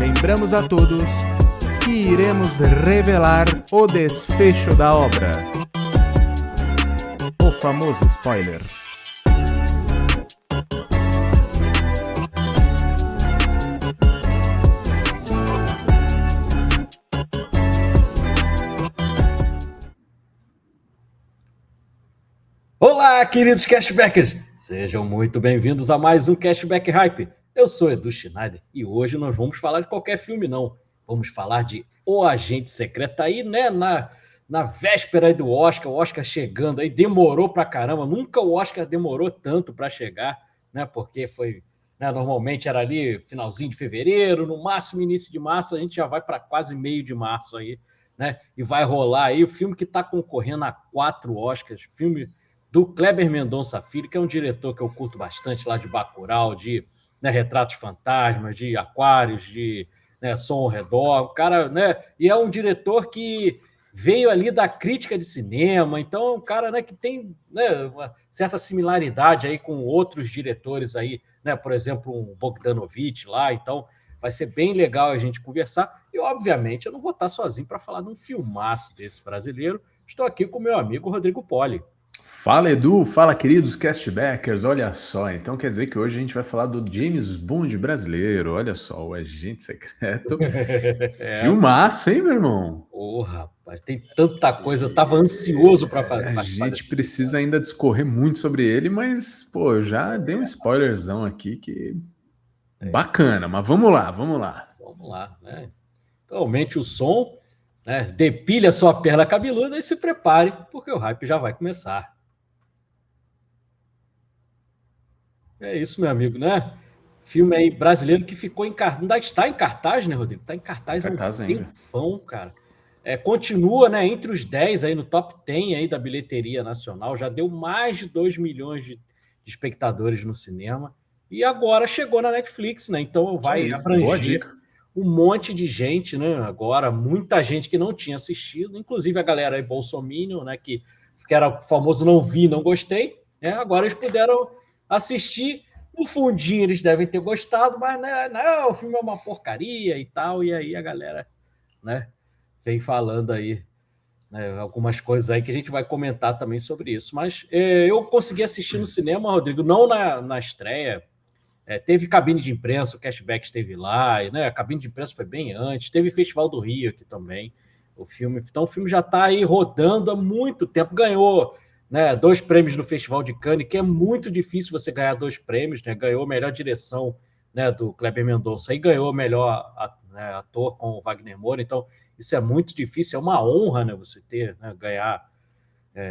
lembramos a todos que iremos revelar o desfecho da obra. O famoso spoiler. Olá, queridos cashbackers! Sejam muito bem-vindos a mais um Cashback Hype. Eu sou Edu Schneider e hoje nós vamos falar de qualquer filme, não. Vamos falar de O Agente Secreto. Tá aí, né, na véspera aí do Oscar, o Oscar chegando aí, demorou pra caramba. Nunca o Oscar demorou tanto pra chegar, né, porque foi, né, normalmente era ali finalzinho de fevereiro, no máximo início de março, a gente já vai para quase meio de março aí, né, e vai rolar aí o filme que tá concorrendo a 4 Oscars, filme do Kleber Mendonça Filho, que é um diretor que eu curto bastante lá de Bacurau, de, né, Retratos Fantasmas, de Aquários, de, né, Som ao Redor, o cara, né, e é um diretor que veio ali da crítica de cinema, então é um cara, né, que tem, né, uma certa similaridade aí com outros diretores aí, né, por exemplo, um Bogdanovich lá, então vai ser bem legal a gente conversar, e obviamente eu não vou estar sozinho para falar de um filmaço desse brasileiro, estou aqui com o meu amigo Rodrigo Poli. Fala Edu, fala queridos castbackers, olha só, então quer dizer que hoje a gente vai falar do James Bond brasileiro, olha só, o Agente Secreto, filmaço, hein, meu irmão? Rapaz, tem tanta coisa, eu tava ansioso para fazer. A gente precisa ainda discorrer muito sobre ele, mas, pô, eu já dei um spoilerzão aqui que bacana, mas vamos lá. Vamos lá, né? Então, aumente o som, né? Depile a sua perna cabeluda e se prepare, porque o hype já vai começar. É isso, meu amigo, né? Filme aí brasileiro que ficou em cartaz. Ainda está em cartaz, né, Rodrigo? Está em cartaz há um tempão, cara. Continua, né, entre os 10 aí no top 10 aí da bilheteria nacional. Já deu mais de 2 milhões de espectadores no cinema. E agora chegou na Netflix, né? Então vai abranger um monte de gente, né? Agora, muita gente que não tinha assistido, inclusive a galera aí bolsominion, né? Que era o famoso não vi, não gostei, né? Agora eles puderam assistir. No fundinho eles devem ter gostado, mas né, não, o filme é uma porcaria e tal. E aí a galera, né, vem falando aí, né, algumas coisas aí que a gente vai comentar também sobre isso. Mas eu consegui assistir no cinema, Rodrigo, não na estreia. Teve cabine de imprensa, o Cashback esteve lá, né? A cabine de imprensa foi bem antes, teve Festival do Rio aqui também, o filme. Então o filme já está aí rodando há muito tempo, ganhou, né, 2 prêmios no Festival de Cannes, que é muito difícil você ganhar 2 prêmios, né? Ganhou a melhor direção, né, do Kleber Mendonça e ganhou o melhor ator com o Wagner Moura, então isso é muito difícil, é uma honra, né, você ter, né, ganhar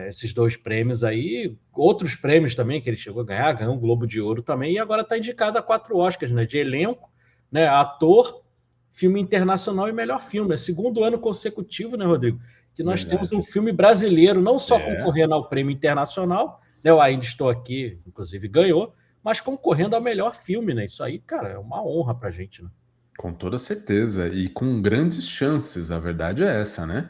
esses 2 prêmios aí, outros prêmios também que ele chegou a ganhar, ganhou um Globo de Ouro também, e agora está indicado a 4 Oscars, né, de elenco, né, ator, filme internacional e melhor filme. É segundo ano consecutivo, né, Rodrigo, que nós temos um filme brasileiro, não só concorrendo ao prêmio internacional, né, eu ainda estou aqui, inclusive ganhou, mas concorrendo ao melhor filme, né, isso aí, cara, é uma honra pra gente, né? Com toda certeza, e com grandes chances, a verdade é essa, né?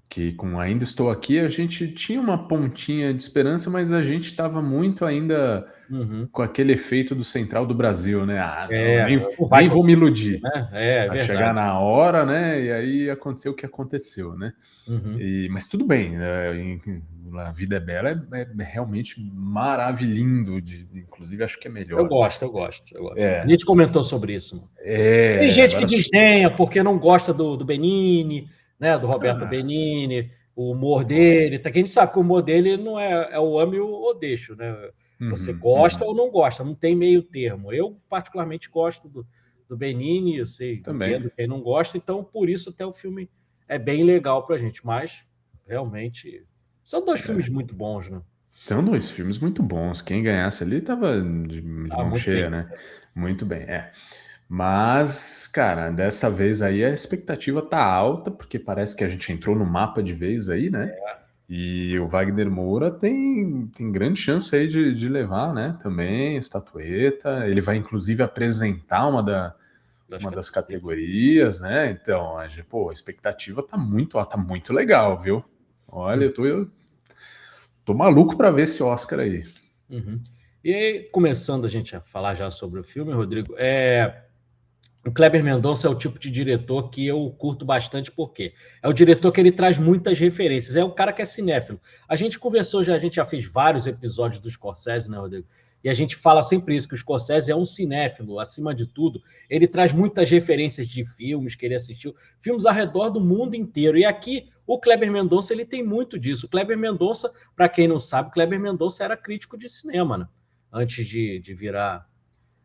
Que com Ainda Estou Aqui a gente tinha uma pontinha de esperança, mas a gente estava muito ainda com aquele efeito do Central do Brasil, né? Nem vou me iludir. Né? Vai chegar na hora, né? E aí aconteceu o que aconteceu, né? Mas tudo bem, A Vida é Bela é realmente maravilhoso, inclusive acho que é melhor. Eu gosto. A gente comentou sobre isso. Tem gente que desdenha porque não gosta do Benigni, né, do Roberto Benigni, o humor dele, tá, que a gente sabe que o humor dele não é o ame ou deixo, né? Você gosta ou não gosta, não tem meio termo. Eu, particularmente, gosto do Benigni, eu sei, entendo quem não gosta, então, por isso, até o filme é bem legal pra gente, mas, realmente, são 2 filmes muito bons, né? São 2 filmes muito bons, quem ganhasse ali tava de mão cheia, né? Muito bem, Mas, cara, dessa vez aí a expectativa tá alta, porque parece que a gente entrou no mapa de vez aí, né? E o Wagner Moura tem grande chance aí de levar, né? Também, estatueta. Ele vai, inclusive, apresentar uma das categorias, né? Então, a expectativa tá muito alta, tá muito legal, viu? Olha, eu tô maluco para ver esse Oscar aí. E aí, começando a gente a falar já sobre o filme, Rodrigo, o Kleber Mendonça é o tipo de diretor que eu curto bastante, porque é o diretor que ele traz muitas referências, é o cara que é cinéfilo. A gente conversou já, a gente já fez vários episódios do Scorsese, né, Rodrigo? E a gente fala sempre isso, que o Scorsese é um cinéfilo, acima de tudo. Ele traz muitas referências de filmes que ele assistiu, filmes ao redor do mundo inteiro. E aqui, o Kleber Mendonça, ele tem muito disso. O Kleber Mendonça, para quem não sabe, o Kleber Mendonça era crítico de cinema, né? Antes de virar,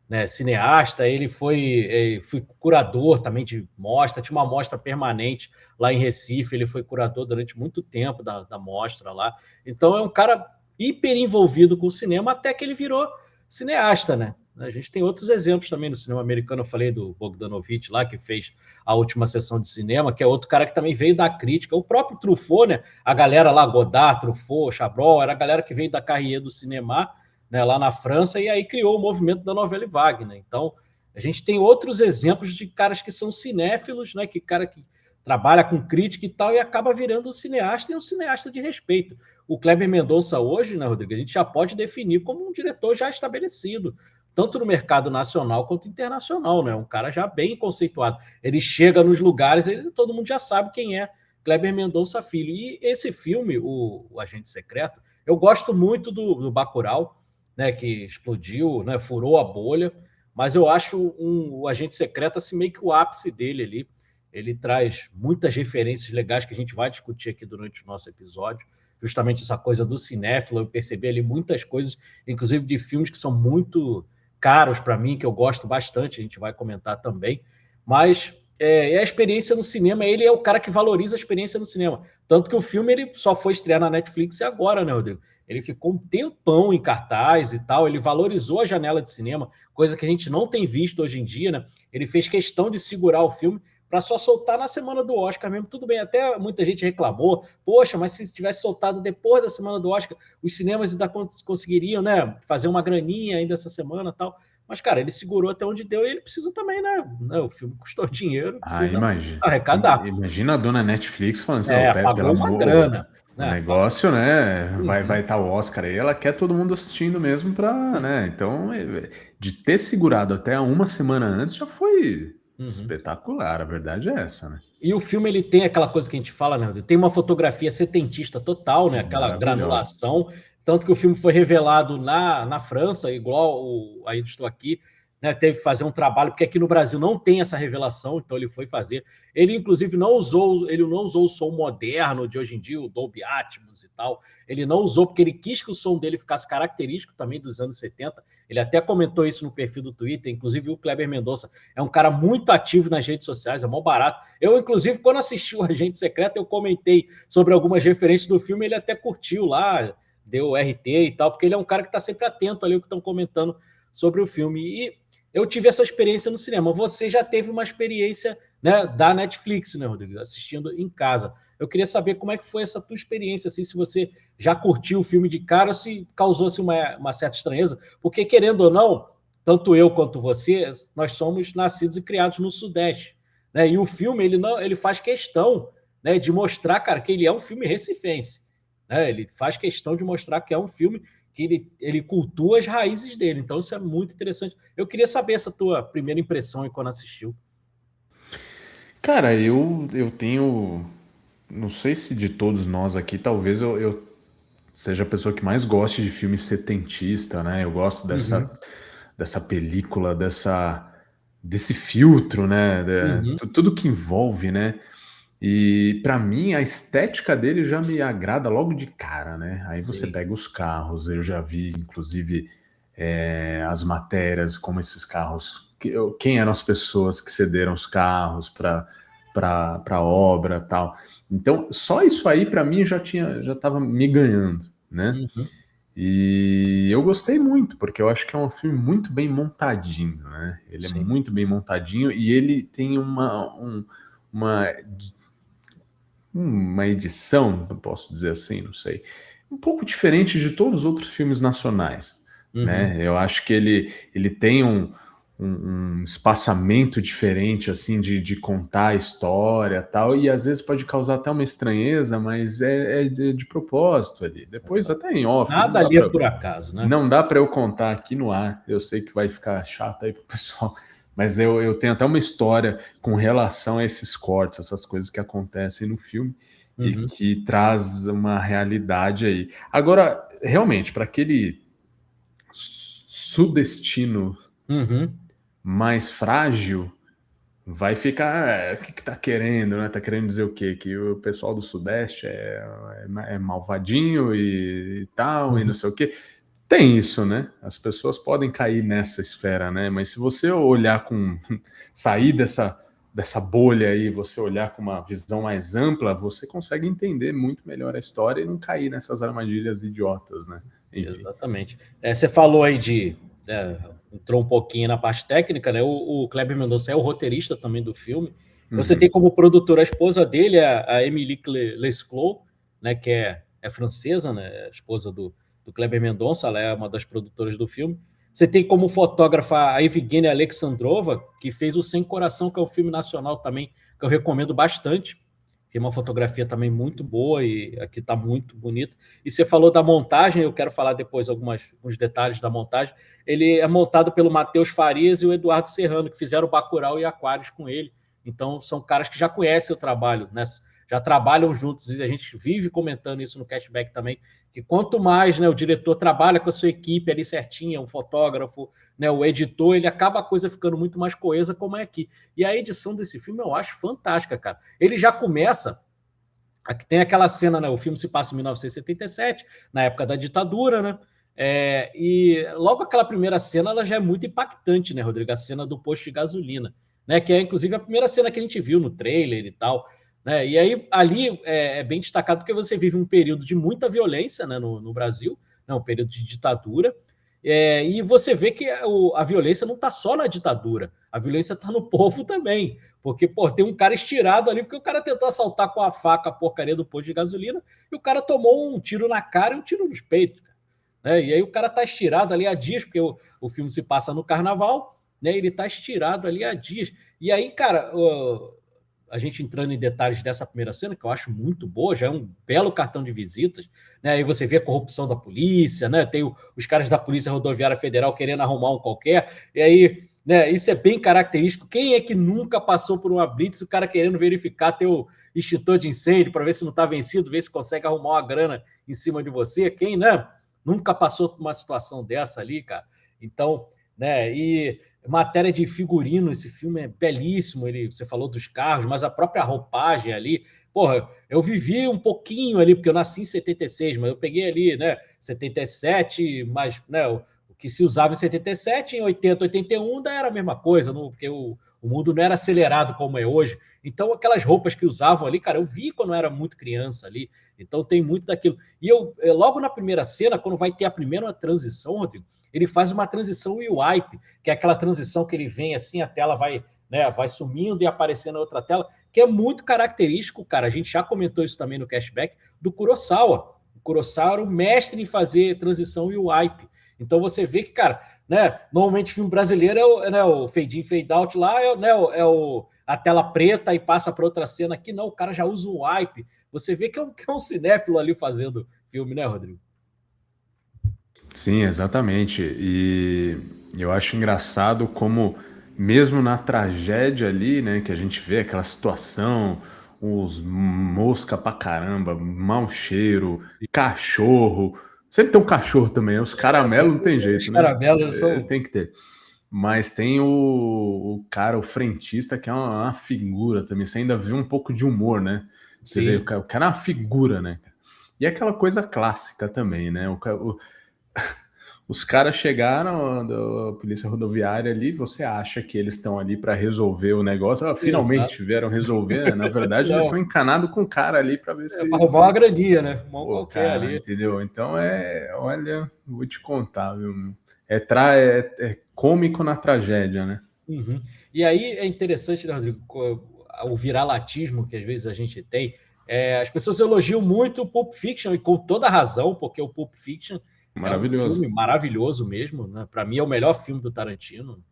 né, cineasta. Ele foi curador também de mostra, tinha uma mostra permanente lá em Recife, ele foi curador durante muito tempo da mostra lá. Então é um cara hiper envolvido com o cinema até que ele virou cineasta, né? A gente tem outros exemplos também no cinema americano. Eu falei do Bogdanovich lá, que fez A Última Sessão de Cinema, que é outro cara que também veio da crítica. O próprio Truffaut, né? A galera lá, Godard, Truffaut, Chabrol, era a galera que veio da carreira do cinema, né, lá na França, e aí criou o movimento da Nouvelle Vague, né? Então, a gente tem outros exemplos de caras que são cinéfilos, né? Que cara que trabalha com crítica e tal, e acaba virando um cineasta, e um cineasta de respeito. O Kleber Mendonça hoje, né, Rodrigo, a gente já pode definir como um diretor já estabelecido, tanto no mercado nacional quanto internacional, né? Um cara já bem conceituado. Ele chega nos lugares, todo mundo já sabe quem é Kleber Mendonça Filho. E esse filme, o Agente Secreto, eu gosto muito do Bacurau, né, que explodiu, né, furou a bolha, mas eu acho o Agente Secreto assim, meio que o ápice dele ali. Ele traz muitas referências legais que a gente vai discutir aqui durante o nosso episódio, justamente essa coisa do cinéfilo. Eu percebi ali muitas coisas, inclusive de filmes que são muito caros para mim, que eu gosto bastante, a gente vai comentar também, mas a experiência no cinema, ele é o cara que valoriza a experiência no cinema, tanto que o filme ele só foi estrear na Netflix e agora, né, Rodrigo? Ele ficou um tempão em cartaz e tal, ele valorizou a janela de cinema, coisa que a gente não tem visto hoje em dia, né? Ele fez questão de segurar o filme para só soltar na semana do Oscar mesmo. Tudo bem, até muita gente reclamou, poxa, mas se tivesse soltado depois da semana do Oscar, os cinemas ainda conseguiriam, né, fazer uma graninha ainda essa semana e tal. Mas, cara, ele segurou até onde deu e ele precisa também, né? O filme custou dinheiro, precisa arrecadar. Imagina a dona Netflix falando assim, pagou uma grana. O negócio, né? Vai estar o Oscar aí, ela quer todo mundo assistindo mesmo para, né? Então, de ter segurado até uma semana antes já foi espetacular, a verdade é essa, né? E o filme, ele tem aquela coisa que a gente fala, né? Tem uma fotografia setentista total, né? Aquela granulação, tanto que o filme foi revelado na França, igual o Ainda Estou Aqui, né, teve que fazer um trabalho, porque aqui no Brasil não tem essa revelação, então ele foi fazer. Ele, inclusive, não usou o som moderno de hoje em dia, o Dolby Atmos e tal. Ele não usou porque ele quis que o som dele ficasse característico também dos anos 70. Ele até comentou isso no perfil do Twitter. Inclusive, o Kleber Mendonça é um cara muito ativo nas redes sociais, é mó barato. Eu, inclusive, quando assisti o Agente Secreto, eu comentei sobre algumas referências do filme, ele até curtiu lá, deu RT e tal, porque ele é um cara que está sempre atento ali ao que estão comentando sobre o filme. E eu tive essa experiência no cinema. Você já teve uma experiência, né, da Netflix, né, Rodrigo? Assistindo em casa. Eu queria saber como é que foi essa tua experiência, assim, se você já curtiu o filme de cara ou se causou-se uma certa estranheza. Porque, querendo ou não, tanto eu quanto você, nós somos nascidos e criados no Sudeste, né? E o filme, ele faz questão, né, de mostrar, cara, que ele é um filme recifense, né? Ele faz questão de mostrar que é um filme que ele cultua as raízes dele. Então, isso é muito interessante. Eu queria saber essa tua primeira impressão quando assistiu. Cara, eu tenho... Não sei se de todos nós aqui, talvez eu seja a pessoa que mais goste de filme setentista, né? Eu gosto dessa película, desse filtro, né? Tudo que envolve, né? E para mim a estética dele já me agrada logo de cara, né? Aí você pega os carros, eu já vi inclusive as matérias, como esses carros, quem eram as pessoas que cederam os carros para a obra, tal. Então só isso aí para mim já estava me ganhando, né? E eu gostei muito, porque eu acho que é um filme muito bem montadinho, né? Ele é muito bem montadinho e ele tem uma edição, eu posso dizer assim, não sei, um pouco diferente de todos os outros filmes nacionais, né? Eu acho que ele tem um espaçamento diferente, assim, de contar a história, tal, e às vezes pode causar até uma estranheza, mas é de propósito ali. Depois até em off. Nada ali é por acaso, né? Não dá para eu contar aqui no ar. Eu sei que vai ficar chato aí pro pessoal Mas eu tenho até uma história com relação a esses cortes, essas coisas que acontecem no filme e que traz uma realidade aí. Agora, realmente, para aquele sudestino mais frágil, vai ficar. O que tá querendo, né? Tá querendo dizer o quê? Que o pessoal do Sudeste é malvadinho e tal, e não sei o quê. Tem isso, né? As pessoas podem cair nessa esfera, né? Mas se você olhar sair dessa bolha aí, você olhar com uma visão mais ampla, você consegue entender muito melhor a história e não cair nessas armadilhas idiotas, né? Enfim. Exatamente. Você falou aí entrou um pouquinho na parte técnica, né? O Kleber Mendonça é o roteirista também do filme. Você tem como produtora a esposa dele, a Émilie Lesclos, né? Que é francesa, né? A esposa do Kleber Mendonça, ela é uma das produtoras do filme. Você tem como fotógrafa a Evgenia Alexandrova, que fez o Sem Coração, que é um filme nacional também, que eu recomendo bastante. Tem uma fotografia também muito boa e aqui está muito bonito. E você falou da montagem, eu quero falar depois alguns detalhes da montagem. Ele é montado pelo Matheus Farias e o Eduardo Serrano, que fizeram Bacurau e Aquários com ele. Então, são caras que já conhecem o trabalho, né? Já trabalham juntos, e a gente vive comentando isso no Cashback também, que quanto mais, né, o diretor trabalha com a sua equipe ali certinha, um fotógrafo, né, o editor, ele acaba a coisa ficando muito mais coesa, como é aqui. E a edição desse filme eu acho fantástica, cara. Ele já começa... Tem aquela cena, né? O filme se passa em 1977, na época da ditadura, né? E logo aquela primeira cena, ela já é muito impactante, né, Rodrigo? A cena do posto de gasolina, né? Que é, inclusive, a primeira cena que a gente viu no trailer e tal, né? E aí, ali é bem destacado porque você vive um período de muita violência, né, no Brasil, né, um período de ditadura, e você vê que a violência não está só na ditadura, a violência está no povo também, porque tem um cara estirado ali, porque o cara tentou assaltar com a faca a porcaria do posto de gasolina e o cara tomou um tiro na cara e um tiro nos peitos, né? E aí o cara está estirado ali há dias, porque o filme se passa no carnaval, né? Ele está estirado ali há dias. E aí, cara, a gente entrando em detalhes dessa primeira cena, que eu acho muito boa, já é um belo cartão de visitas, né? Aí você vê a corrupção da polícia, né? Tem os caras da Polícia Rodoviária Federal querendo arrumar um qualquer, e aí, né, isso é bem característico. Quem é que nunca passou por uma blitz, o cara querendo verificar teu extintor de incêndio para ver se não está vencido, ver se consegue arrumar uma grana em cima de você? Quem, né? Nunca passou por uma situação dessa ali, cara. Então, né, e matéria de figurino, esse filme é belíssimo, você falou dos carros, mas a própria roupagem ali, porra, eu vivi um pouquinho ali, porque eu nasci em 76, mas eu peguei ali, né, 77, mas, né, o que se usava em 77, em 80, 81, ainda era a mesma coisa, porque o mundo não era acelerado como é hoje. Então, aquelas roupas que usavam ali, cara, eu vi quando eu era muito criança ali, então tem muito daquilo. E logo na primeira cena, quando vai ter a primeira transição, Rodrigo, ele faz uma transição e wipe, que é aquela transição que ele vem assim, a tela vai, né, vai sumindo e aparecendo na outra tela, que é muito característico, cara. A gente já comentou isso também no Cashback, do Kurosawa. O Kurosawa era o mestre em fazer transição e wipe. Então você vê que, cara, né, normalmente filme brasileiro o fade in, fade out lá, a tela preta e passa para outra cena. Aqui não, o cara já usa um wipe. Você vê que é um cinéfilo ali fazendo filme, né, Rodrigo? Sim, exatamente. E eu acho engraçado como, mesmo na tragédia ali, né, que a gente vê aquela situação, os mosca pra caramba, mau cheiro, cachorro. Sempre tem um cachorro também, os caramelos não tem jeito, né? Caramelos são... Tem que ter. Mas tem o cara, o frentista, que é uma figura também. Você ainda vê um pouco de humor, né? Você vê, o cara é uma figura, né? E aquela coisa clássica também, né? Os caras chegaram da Polícia Rodoviária ali, você acha que eles estão ali para resolver o negócio, finalmente vieram resolver, né? Na verdade eles estão encanados com o cara ali para ver se... Para roubar uma graninha, né? Cara, ali. Entendeu? Então olha, vou te contar, viu? É cômico na tragédia, né? Uhum. E aí é interessante, né, Rodrigo, o viralatismo que às vezes a gente tem. As pessoas elogiam muito o Pulp Fiction, e com toda razão, porque o Pulp Fiction maravilhoso. É um filme maravilhoso mesmo, né? Para mim é o melhor filme do Tarantino.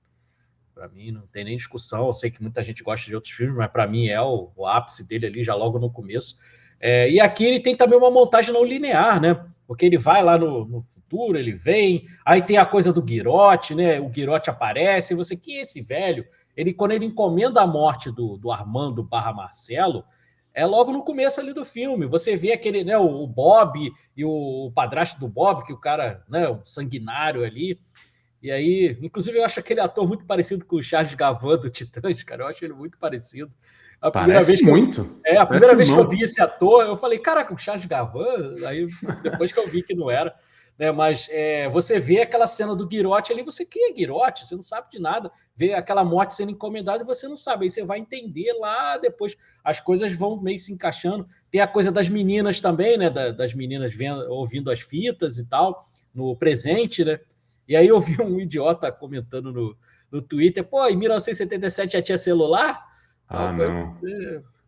Para mim não tem nem discussão. Eu sei que muita gente gosta de outros filmes, mas para mim é o ápice dele ali já logo no começo. E aqui ele tem também uma montagem não linear, né? Porque ele vai lá no futuro, ele vem, aí tem a coisa do Guirotti, né? O Guirotti aparece, e você, que é esse velho? Quando ele encomenda a morte do Armando / Marcelo, é logo no começo ali do filme. Você vê aquele, né, o Bob e o padrasto do Bob, que o cara, né, o sanguinário ali. E aí, inclusive, eu acho aquele ator muito parecido com o Charles Gavin do Titãs, cara. Eu acho ele muito parecido. A primeira Parece vez muito. a primeira vez que eu vi esse ator, eu falei, caraca, o Charles Gavin? Aí depois que eu vi que não era. Né, mas você vê aquela cena do Guirotti ali, você, quem é Guirotti? Você não sabe de nada. Vê aquela morte sendo encomendada e você não sabe. Aí você vai entender lá depois. As coisas vão meio se encaixando. Tem a coisa das meninas também, né? Das meninas ouvindo as fitas e tal, no presente, né? E aí eu vi um idiota comentando no Twitter, pô, em 1977 já tinha celular? Não.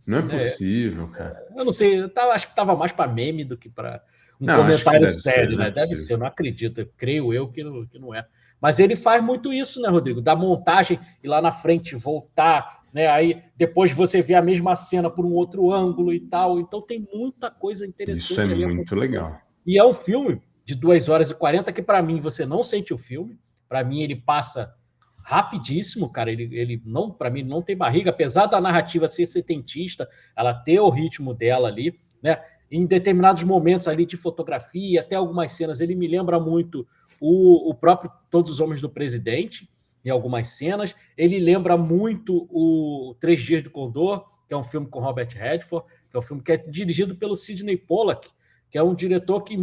Não é possível, cara. Eu não sei, acho que estava mais para meme do que para um comentário sério, né? Deve ser, eu não acredito, creio eu que não é. Mas ele faz muito isso, né, Rodrigo? Da montagem e lá na frente voltar, né? Aí depois você vê a mesma cena por um outro ângulo e tal. Então tem muita coisa interessante. Isso é ali muito legal. E é um filme de 2h40 que, para mim, você não sente o filme. Para mim, ele passa rapidíssimo, cara. Ele não, para mim, não tem barriga, apesar da narrativa ser setentista, ela ter o ritmo dela ali, né? Em determinados momentos ali de fotografia, até algumas cenas, ele me lembra muito o próprio Todos os Homens do Presidente, em algumas cenas. Ele lembra muito o 3 Dias do Condor, que é um filme com Robert Redford, que é um filme que é dirigido pelo Sidney Pollack, que é um diretor que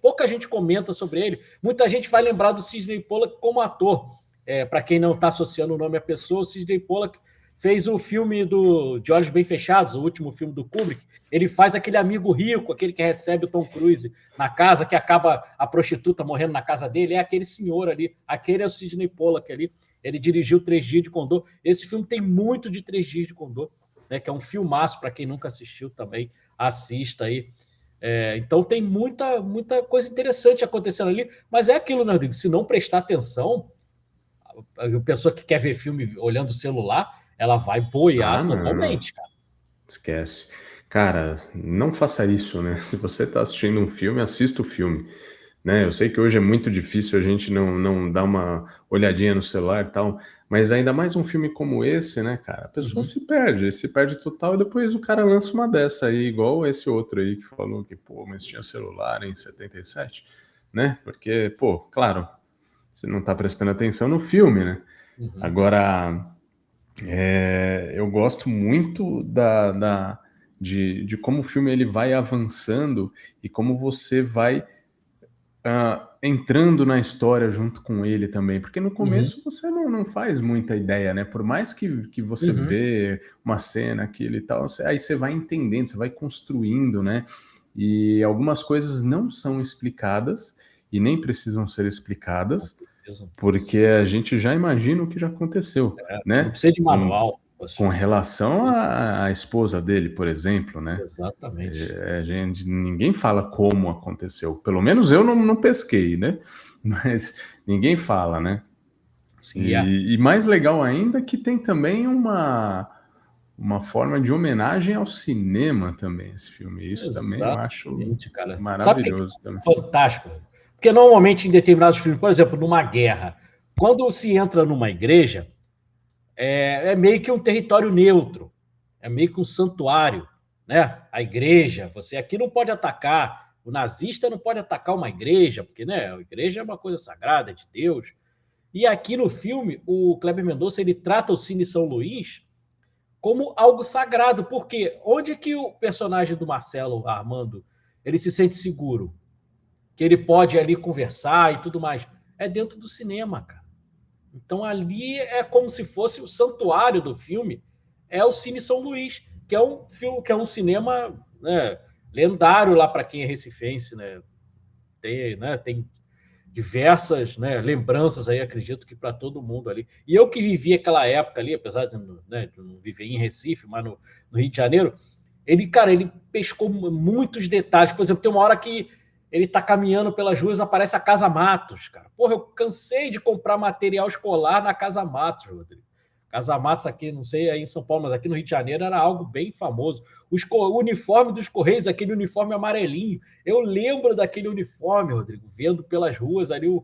pouca gente comenta sobre ele. Muita gente vai lembrar do Sidney Pollack como ator. Para quem não está associando o nome à pessoa, o Sidney Pollack fez o filme De Olhos Bem Fechados, o último filme do Kubrick. Ele faz aquele amigo rico, aquele que recebe o Tom Cruise na casa, que acaba a prostituta morrendo na casa dele. É aquele senhor ali. Aquele é o Sidney Pollack ali. Ele dirigiu 3 Dias de Condor. Esse filme tem muito de 3 Dias de Condor, né, que é um filmaço, para quem nunca assistiu também, assista aí. Então tem muita coisa interessante acontecendo ali, mas é aquilo, né, Rodrigo? Se não prestar atenção, a pessoa que quer ver filme olhando o celular, ela vai boiar totalmente, cara. Esquece. Cara, não faça isso, né? Se você está assistindo um filme, assista o filme. Né? Eu sei que hoje é muito difícil a gente não dar uma olhadinha no celular e tal, mas ainda mais um filme como esse, né, cara? A pessoa se perde total, e depois o cara lança uma dessa aí, igual esse outro aí que falou que, pô, mas tinha celular em 77, né? Porque, pô, claro, você não tá prestando atenção no filme, né? Agora, eu gosto muito de como o filme ele vai avançando e como você vai entrando na história junto com ele também, porque no começo você não faz muita ideia, né? Por mais que você vê uma cena, aquilo e tal, aí você vai entendendo, você vai construindo, né? E algumas coisas não são explicadas e nem precisam ser explicadas, porque a gente já imagina o que já aconteceu, né? Não precisa de manual. Com relação à esposa dele, por exemplo, né? Exatamente. Ninguém fala como aconteceu. Pelo menos eu não pesquei, né? Mas ninguém fala, né? Sim, e mais legal ainda que tem também uma forma de homenagem ao cinema também, esse filme. Isso também eu acho maravilhoso. Sabe que fantástico. Porque normalmente em determinados filmes, por exemplo, numa guerra, quando se entra numa igreja, é meio que um território neutro, é meio que um santuário, né? A igreja, você aqui não pode atacar, o nazista não pode atacar uma igreja, porque, né, a igreja é uma coisa sagrada, é de Deus. E aqui no filme, o Kleber Mendonça, ele trata o Cine São Luís como algo sagrado, porque onde que o personagem do Marcelo Armando, ele se sente seguro? Que ele pode ali conversar e tudo mais. É dentro do cinema, cara. Então ali é como se fosse o santuário do filme, é o Cine São Luís, que é um filme, que é um cinema, né, lendário lá para quem é recifense, né? Tem diversas, né, lembranças aí, acredito que para todo mundo ali. E eu que vivi aquela época ali, apesar de, né, de não viver em Recife, mas no Rio de Janeiro, ele pescou muitos detalhes. Por exemplo, tem uma hora que ele tá caminhando pelas ruas, aparece a Casa Matos, cara. Porra, eu cansei de comprar material escolar na Casa Matos, Rodrigo. Casa Matos aqui, não sei aí em São Paulo, mas aqui no Rio de Janeiro era algo bem famoso. O uniforme dos Correios, aquele uniforme amarelinho. Eu lembro daquele uniforme, Rodrigo, vendo pelas ruas ali o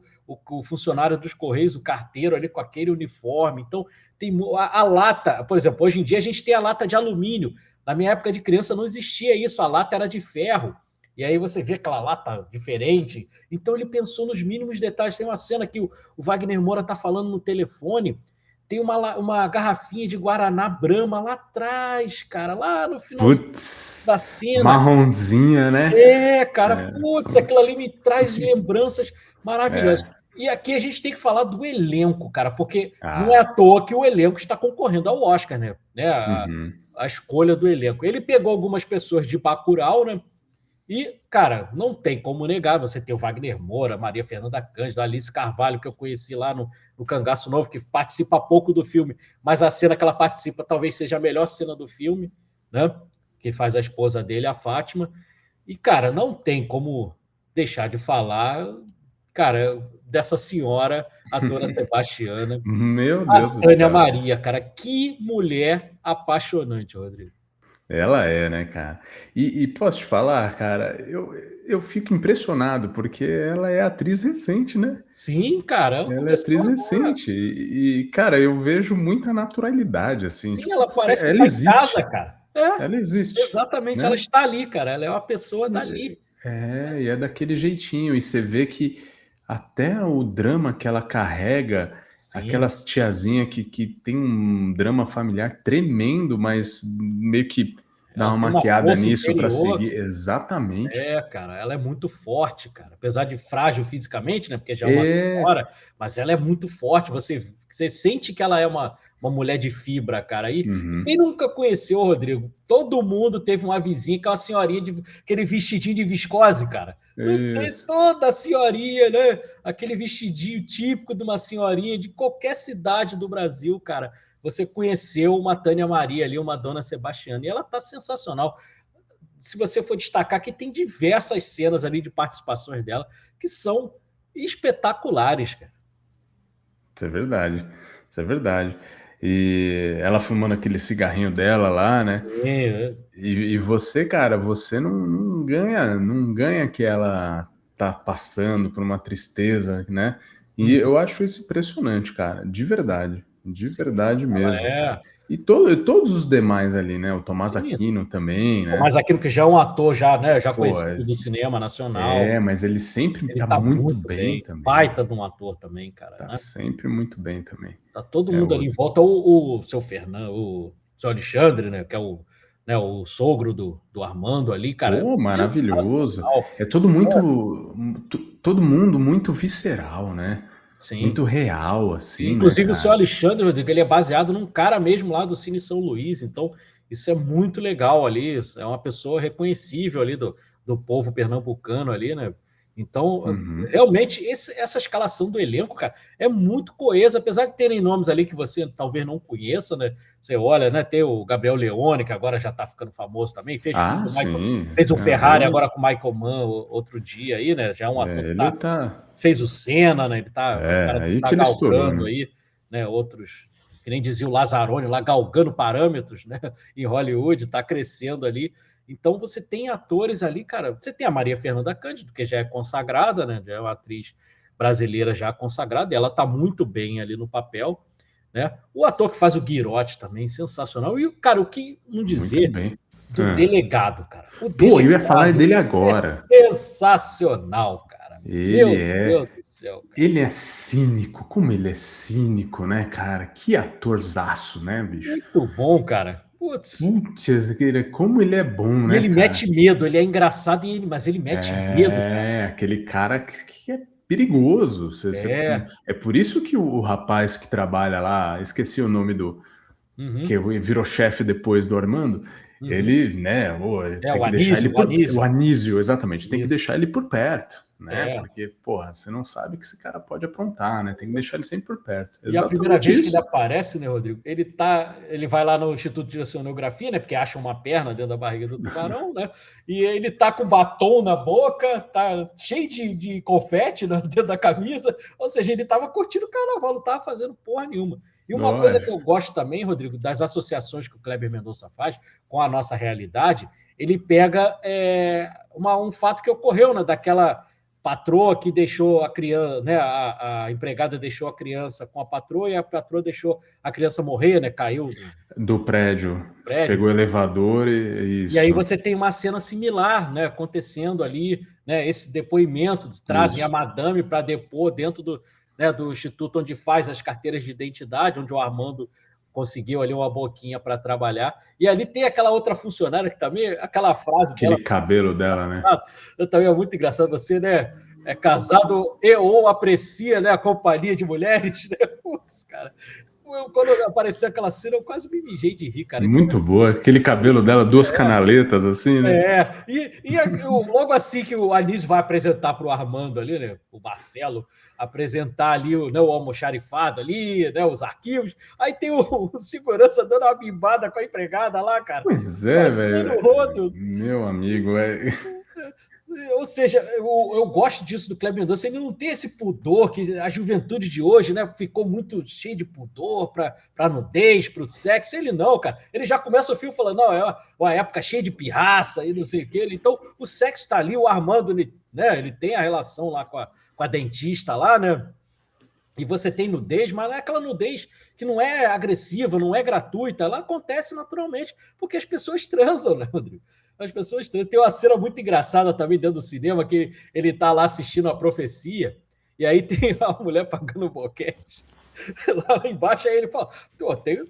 funcionário dos Correios, o carteiro ali com aquele uniforme. Então, tem a lata, por exemplo, hoje em dia a gente tem a lata de alumínio. Na minha época de criança não existia isso, a lata era de ferro. E aí você vê aquela lata diferente. Então ele pensou nos mínimos detalhes. Tem uma cena que o Wagner Moura está falando no telefone, tem uma garrafinha de Guaraná Brahma lá atrás, cara, lá no final da cena. Marronzinha, né? Cara, putz, aquilo ali me traz lembranças maravilhosas. E aqui a gente tem que falar do elenco, cara, porque não é à toa que o elenco está concorrendo ao Oscar, né? A escolha do elenco. Ele pegou algumas pessoas de Bacurau, né? E, cara, não tem como negar, você tem o Wagner Moura, Maria Fernanda Cândido, Alice Carvalho, que eu conheci lá no Cangaço Novo, que participa pouco do filme, mas a cena que ela participa talvez seja a melhor cena do filme, né? Que faz a esposa dele, a Fátima. E, cara, não tem como deixar de falar, cara, dessa senhora, a Dona Sebastiana. Meu Deus do céu. Tânia Maria, cara, que mulher apaixonante, Rodrigo. Ela é, né, cara? E posso te falar, cara, eu fico impressionado, porque ela é atriz recente, né? Sim, cara. Ela é atriz recente. E, cara, eu vejo muita naturalidade, assim. Sim, tipo, ela parece que ela tá existe. em casa, cara. Ela existe. Exatamente, né? Ela está ali, cara. Ela é uma pessoa dali. E é daquele jeitinho. E você vê que até o drama que ela carrega, aquelas tiazinha que tem um drama familiar tremendo, mas meio que dá uma maquiada nisso para seguir. Exatamente. Cara, ela é muito forte, cara. Apesar de frágil fisicamente, né? Porque já é uma senhora, mas ela é muito forte. Você sente que ela é uma mulher de fibra, cara. E quem nunca conheceu, Rodrigo? Todo mundo teve uma vizinha que é uma senhorinha de aquele vestidinho de viscose, cara. Toda a senhorinha, né? Aquele vestidinho típico de uma senhorinha de qualquer cidade do Brasil, cara. Você conheceu uma Tânia Maria ali, uma Dona Sebastiana, e ela tá sensacional. Se você for destacar, que tem diversas cenas ali de participações dela que são espetaculares, cara. Isso é verdade. Isso é verdade. E ela fumando aquele cigarrinho dela lá, né? E você, cara, você não ganha que ela tá passando por uma tristeza, né? E eu acho isso impressionante, cara, de verdade. De verdade mesmo. E todos os demais ali, né? O Tomás Aquino também, né? Tomás Aquino, que já é um ator, né? Já conhecido do cinema nacional. Mas ele sempre tá muito bem também. Baita de um ator também, cara. Tá sempre muito bem também. Tá todo mundo ali em volta. O seu Fernando, o seu Alexandre, né? Que é o sogro do Armando ali, cara. Maravilhoso. É todo mundo muito visceral, né? Sim. Muito real, assim. Inclusive, né, o seu Alexandre, Rodrigo, ele é baseado num cara mesmo lá do Cine São Luís, então isso é muito legal ali, é uma pessoa reconhecível ali do povo pernambucano ali, né? Então, realmente, essa escalação do elenco, cara, é muito coesa, apesar de terem nomes ali que você talvez não conheça, né? Você olha, né? Tem o Gabriel Leone, que agora já tá ficando famoso também, fez o Ferrari agora com o Michael Mann outro dia aí, né? Já é um ator que fez o Senna, né? Ele tá galgando aí, né? Outros, que nem dizia o Lazzaroni lá, galgando parâmetros, né? Em Hollywood, tá crescendo ali. Então você tem atores ali, cara. Você tem a Maria Fernanda Cândido, que já é consagrada, né? Já é uma atriz brasileira já consagrada, e ela tá muito bem ali no papel, né? O ator que faz o Guirotti também, sensacional. E, cara, o que não dizer do delegado, cara. Eu ia falar dele agora. É sensacional, cara. Meu Deus do céu. Cara. Ele é cínico. Como ele é cínico, né, cara? Que atorzaço, né, bicho? Muito bom, cara. Putz, como ele é bom, né? E ele mete medo, ele é engraçado, mas ele mete medo. Cara. Aquele cara que é perigoso. É por isso que o rapaz que trabalha lá, esqueci o nome que virou chefe depois do Armando, ele, né, tem que deixar ele o Anísio, exatamente, tem que deixar ele por perto, né? Porque, porra, você não sabe que esse cara pode aprontar, né? Tem que deixar ele sempre por perto. E a primeira vez que ele aparece, né, Rodrigo? Ele vai lá no Instituto de Oceanografia, né? Porque acha uma perna dentro da barriga do tubarão, né? E ele tá com batom na boca, tá cheio de confete dentro da camisa, ou seja, ele tava curtindo o carnaval, não tava fazendo porra nenhuma. E uma coisa que eu gosto também, Rodrigo, das associações que o Kleber Mendonça faz com a nossa realidade, ele pega um fato que ocorreu, né, daquela patroa que deixou a criança, né, a empregada deixou a criança com a patroa e a patroa deixou a criança morrer, né, caiu do prédio. Pegou o elevador e isso. E aí você tem uma cena similar, né, acontecendo ali, né, esse depoimento, trazem a madame para depor dentro do instituto onde faz as carteiras de identidade, onde o Armando conseguiu ali uma boquinha para trabalhar. E ali tem aquela outra funcionária que também, aquela frase aquele dela, cabelo dela, né? Também é muito engraçado. Você, né, é casado ou aprecia, né, a companhia de mulheres, né? Putz, cara. Quando apareceu aquela cena, eu quase me mijei de rir, cara. Muito boa. Aquele cabelo dela, duas canaletas, assim, né? Logo assim que o Anísio vai apresentar para o Armando ali, né? O Marcelo apresentar ali o almoxarifado ali, né? Os arquivos. Aí tem o segurança dando uma bimbada com a empregada lá, cara. Pois é, velho. Meu amigo, Ou seja, eu gosto disso do Kleber Mendonça. Ele não tem esse pudor que a juventude de hoje, né, ficou muito cheio de pudor para nudez, para o sexo. Ele não, cara. Ele já começa o filme falando, não, é uma época cheia de pirraça e não sei o quê. Então, o sexo está ali, o Armando, né, ele tem a relação lá com a dentista lá, né? E você tem nudez, mas não é aquela nudez que não é agressiva, não é gratuita. Ela acontece naturalmente, porque as pessoas transam, né, Rodrigo? As pessoas transam. Tem uma cena muito engraçada também dentro do cinema, que ele tá lá assistindo a profecia, e aí tem a mulher pagando boquete. Lá embaixo, aí ele fala,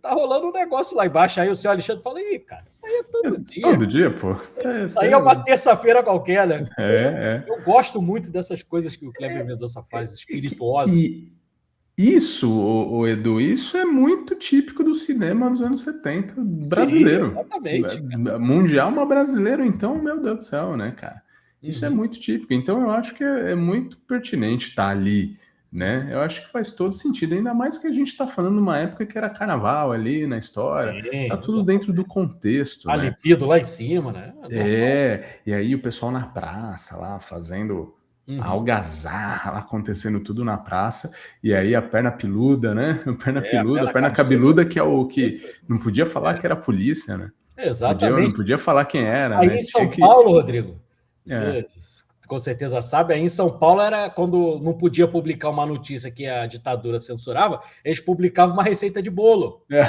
tá rolando um negócio lá embaixo. Aí o senhor Alexandre fala, ih, cara, isso aí é todo dia. Todo dia, pô. Isso aí é uma terça-feira qualquer, né? Eu gosto muito dessas coisas que o Kleber Mendonça faz, espirituosas. Isso, Edu, isso é muito típico do cinema dos anos 70 brasileiro. Sim, exatamente. Cara. Mundial, mas brasileiro, então, meu Deus do céu, né, cara? Isso é muito típico. Então, eu acho que é muito pertinente estar ali, né? Eu acho que faz todo sentido, ainda mais que a gente está falando de uma época que era carnaval ali na história. Sim, tá tudo dentro do contexto. A libido lá em cima, né? E aí o pessoal na praça lá fazendo a algazarra, acontecendo tudo na praça, e aí a perna peluda, né? A perna cabeluda, que é o que não podia falar que era a polícia, né? Exatamente. Não podia falar quem era. Aí né? em São Paulo, Rodrigo, você com certeza sabe, aí em São Paulo era quando não podia publicar uma notícia que a ditadura censurava, eles publicavam uma receita de bolo. Né?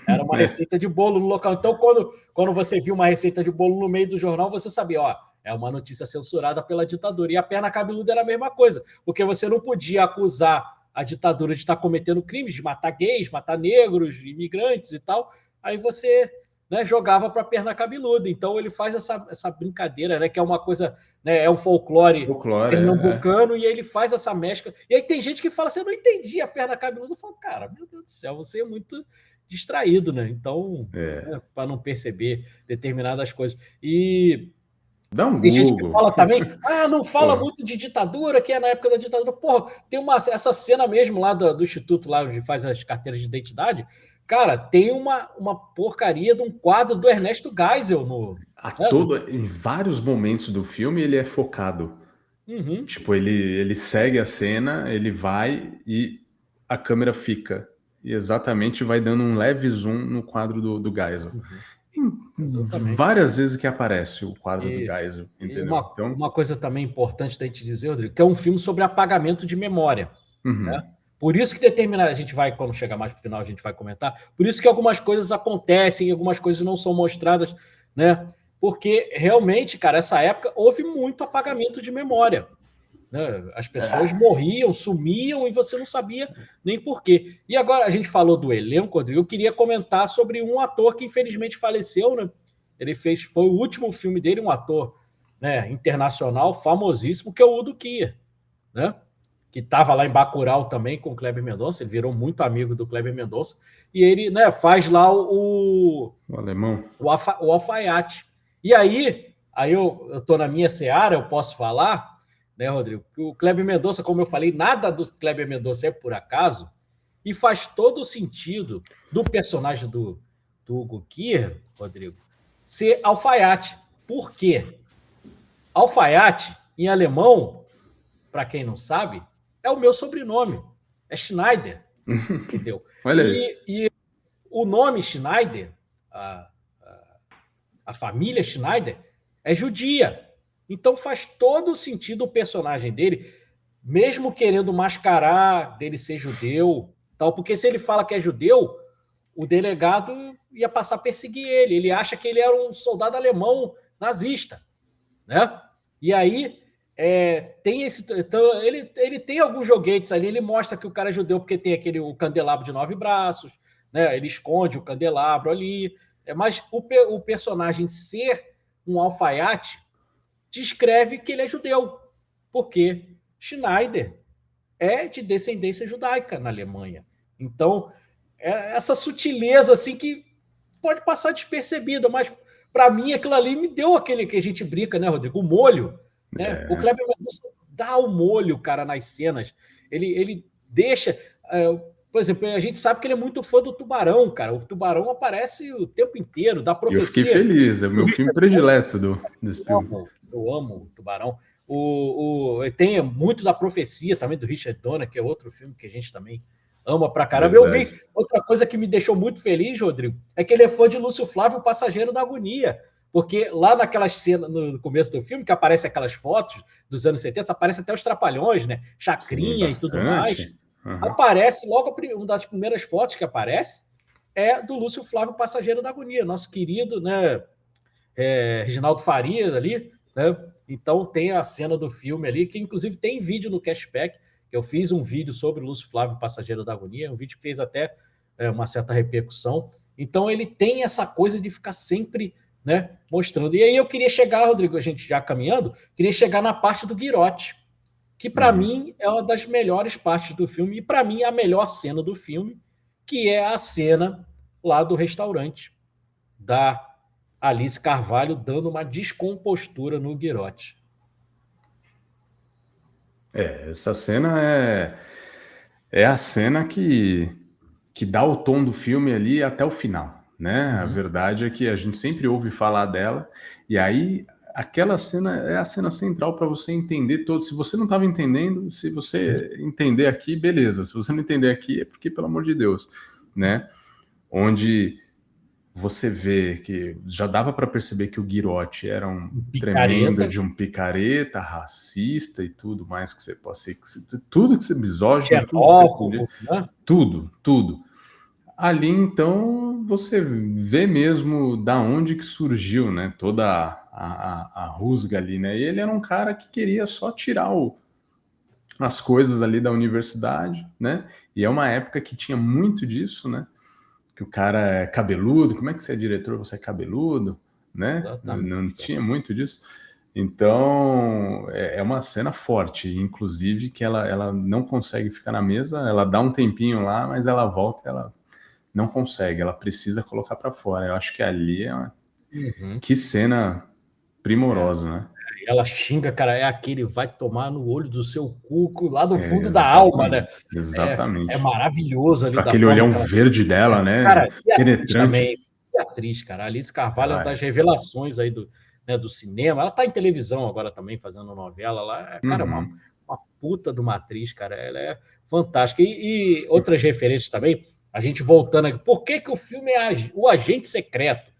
Era uma receita de bolo no local. Então, quando você viu uma receita de bolo no meio do jornal, você sabia, ó, é uma notícia censurada pela ditadura. E a perna cabeluda era a mesma coisa, porque você não podia acusar a ditadura de estar cometendo crimes, de matar gays, matar negros, imigrantes e tal. Aí você, né, jogava para a perna cabeluda. Então ele faz essa brincadeira, né, que é uma coisa, né, é um folclore pernambucano, e ele faz essa mescla. E aí tem gente que fala assim, eu não entendi a perna cabeluda. Eu falo, cara, meu Deus do céu, você é muito distraído, né? Então, né, para não perceber determinadas coisas. E dá um tem Google. gente que fala também, não fala muito de ditadura, que é na época da ditadura. Porra, tem essa cena mesmo lá do instituto, lá onde faz as carteiras de identidade. Cara, tem uma porcaria de um quadro do Ernesto Geisel em vários momentos do filme ele é focado. Tipo, ele segue a cena, ele vai e a câmera fica. E exatamente vai dando um leve zoom no quadro do Geisel. Várias vezes que aparece o quadro do Geisel, entendeu? Uma coisa também importante da gente dizer, Rodrigo, que é um filme sobre apagamento de memória. Né? Por isso que a gente vai, quando chegar mais pro final, a gente vai comentar, por isso que algumas coisas acontecem, algumas coisas não são mostradas, né? Porque realmente, cara, essa época houve muito apagamento de memória. Né? As pessoas morriam, sumiam e você não sabia nem por quê. E agora a gente falou do elenco, Rodrigo, eu queria comentar sobre um ator que infelizmente faleceu, né? Foi o último filme dele, um ator, né, internacional famosíssimo, que é o Udo Kier, né? Que estava lá em Bacurau também com o Kleber Mendonça, ele virou muito amigo do Kleber Mendonça, e ele, né, faz lá o alemão, o alfaiate. E aí eu tô na minha seara, eu posso falar, né, Rodrigo, que o Kleber Mendonça, como eu falei, nada do Kleber Mendonça é por acaso, e faz todo o sentido do personagem do Hugo Kier, Rodrigo, ser alfaiate. Por quê? Alfaiate, em alemão, para quem não sabe, é o meu sobrenome, é Schneider. Entendeu? Olha aí. E o nome Schneider, a família Schneider, é judia. Então faz todo sentido o personagem dele, mesmo querendo mascarar dele ser judeu, tal, porque se ele fala que é judeu, o delegado ia passar a perseguir ele. Ele acha que ele era um soldado alemão nazista, né? E aí tem esse. Então, ele tem alguns joguetes ali, ele mostra que o cara é judeu porque tem o candelabro de 9 braços, né? Ele esconde o candelabro ali. Mas o personagem ser um alfaiate descreve que ele é judeu, porque Schneider é de descendência judaica na Alemanha. Então, essa sutileza assim que pode passar despercebida, mas para mim aquilo ali me deu aquele que a gente brinca, né, Rodrigo? O molho, né? O Kleber Mendonça dá o molho, cara, nas cenas. Ele deixa... por exemplo, a gente sabe que ele é muito fã do Tubarão, cara. O Tubarão aparece o tempo inteiro, da profecia. Eu fiquei feliz, é o meu filme predileto do filme. Eu amo o Tubarão. Tem muito da profecia também do Richard Donner, que é outro filme que a gente também ama pra caramba. Verdade. Eu vi outra coisa que me deixou muito feliz, Rodrigo, é que ele é fã de Lúcio Flávio, o Passageiro da Agonia. Porque lá naquelas cenas, no começo do filme, que aparece aquelas fotos dos anos 70, aparece até os Trapalhões, né? Chacrinha. Sim, e tudo mais. Uhum. Aparece, logo uma das primeiras fotos que aparece é do Lúcio Flávio, Passageiro da Agonia, nosso querido, né? Reginaldo Faria ali, né? Então tem a cena do filme ali, que inclusive tem vídeo no Cashback, que eu fiz um vídeo sobre o Lúcio Flávio, Passageiro da Agonia, um vídeo que fez até uma certa repercussão. Então ele tem essa coisa de ficar sempre, né, mostrando. E aí eu queria chegar, Rodrigo, a gente já caminhando, queria chegar na parte do Guirotti, que para mim é uma das melhores partes do filme, e para mim é a melhor cena do filme, que é a cena lá do restaurante, da Alice Carvalho dando uma descompostura no Guirotti. Essa cena é a cena que dá o tom do filme ali até o final, né? A verdade é que a gente sempre ouve falar dela, e aí aquela cena é a cena central para você entender todo. Se você não estava entendendo, se você entender aqui, beleza. Se você não entender aqui, é porque, pelo amor de Deus, né? Onde você vê que já dava para perceber que o Guirotti era um tremendo de um picareta, racista e tudo mais que você possa ser, tudo que você misógino, tudo. Ali, então, você vê mesmo da onde que surgiu, né, toda a rusga ali, né? E ele era um cara que queria só tirar as coisas ali da universidade, né? E é uma época que tinha muito disso, né? Que o cara é cabeludo, como é que você é diretor, você é cabeludo, né? Não tinha muito disso. Então, é uma cena forte, inclusive que ela não consegue ficar na mesa, ela dá um tempinho lá, mas ela volta, ela não consegue, ela precisa colocar para fora. Eu acho que ali é que cena primorosa, né? Ela xinga, cara, é aquele vai tomar no olho do seu cu, lá do fundo da alma, né? Exatamente. É maravilhoso ali. Aquele olhão verde dela, né? Cara, penetrante. Também. Que atriz, cara. A Alice Carvalho é uma das revelações aí do cinema. Ela tá em televisão agora também, fazendo novela lá. Cara, uma puta de uma atriz, cara. Ela é fantástica. E outras referências também, a gente voltando aqui. Por que o filme é O Agente Secreto?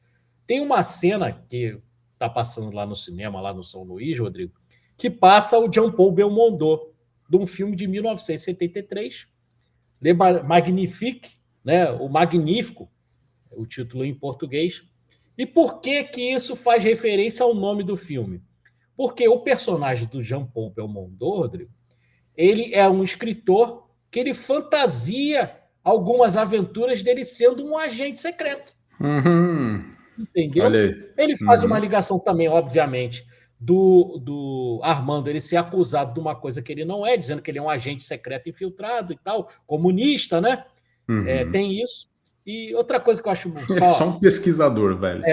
Tem uma cena que tá passando lá no cinema, lá no São Luís, Rodrigo, que passa o Jean-Paul Belmondo, de um filme de 1973, Le Magnifique, né? O Magnífico, o título em português. E por que isso faz referência ao nome do filme? Porque o personagem do Jean-Paul Belmondo, Rodrigo, ele é um escritor que ele fantasia algumas aventuras dele sendo um agente secreto. Entendeu? Ele faz uma ligação também, obviamente, do Armando ele ser acusado de uma coisa que ele não é, dizendo que ele é um agente secreto infiltrado e tal, comunista, né? Tem isso. E outra coisa que eu acho... Só um pesquisador, velho.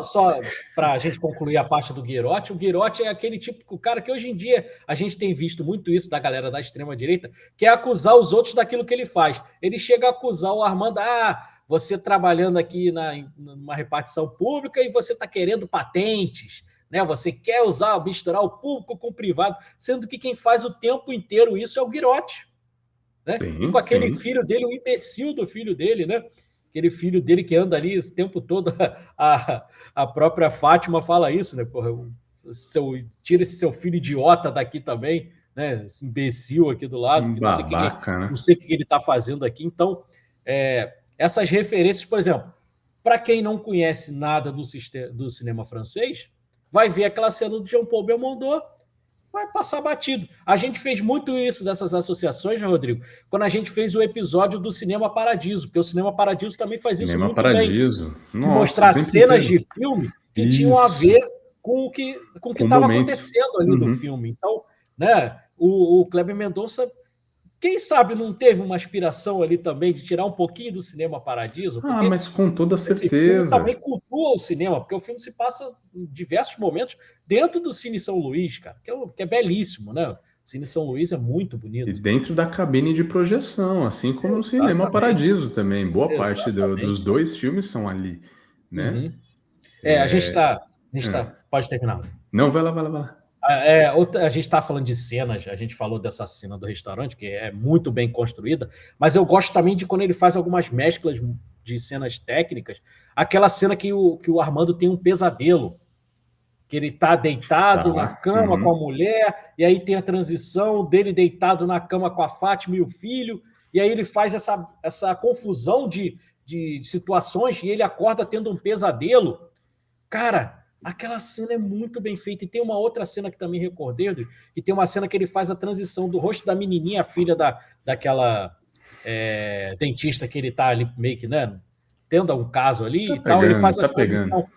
Só para a gente concluir a parte do Guirotti, o Guirotti é aquele típico cara que hoje em dia a gente tem visto muito isso da galera da extrema-direita, que é acusar os outros daquilo que ele faz. Ele chega a acusar o Armando, você trabalhando aqui numa repartição pública e você está querendo patentes, né? Você quer misturar o público com o privado, sendo que quem faz o tempo inteiro isso é o Guirotti. né? E com aquele filho dele, o imbecil do filho dele, né? Aquele filho dele que anda ali esse tempo todo, a própria Fátima fala isso, né? Porra, tira esse seu filho idiota daqui também, né? Esse imbecil aqui do lado, que babaca, não sei o que ele está fazendo aqui. Então, essas referências, por exemplo, para quem não conhece nada do cinema francês, vai ver aquela cena do Jean-Paul Belmondo, vai passar batido. A gente fez muito isso dessas associações, né, Rodrigo? Quando a gente fez o episódio do Cinema Paradiso, porque o Cinema Paradiso também faz isso muito Paradiso. bem. Nossa, mostrar cenas de filme que tinham a ver com o que estava acontecendo ali no filme. Então, né, o Kleber Mendonça, quem sabe não teve uma aspiração ali também de tirar um pouquinho do Cinema Paradiso? Mas com toda certeza. Esse filme também cultua o cinema, porque o filme se passa em diversos momentos dentro do Cine São Luís, cara, que é belíssimo, né? O Cine São Luís é muito bonito. E dentro da cabine de projeção, assim como no Cinema Paradiso também. Boa parte dos dois filmes são ali, né? A gente tá... Pode terminar. Não, vai lá. A gente está falando de cenas, a gente falou dessa cena do restaurante, que é muito bem construída, mas eu gosto também de quando ele faz algumas mesclas de cenas técnicas, aquela cena que o Armando tem um pesadelo, que ele está deitado na cama com a mulher, e aí tem a transição dele deitado na cama com a Fátima e o filho, e aí ele faz essa confusão de situações, e ele acorda tendo um pesadelo. Cara, aquela cena é muito bem feita. E tem uma outra cena que também recordei, que tem uma cena que ele faz a transição do rosto da menininha, a filha daquela dentista que ele tá ali meio que, né, tendo um caso ali e tal. Ele faz a transição.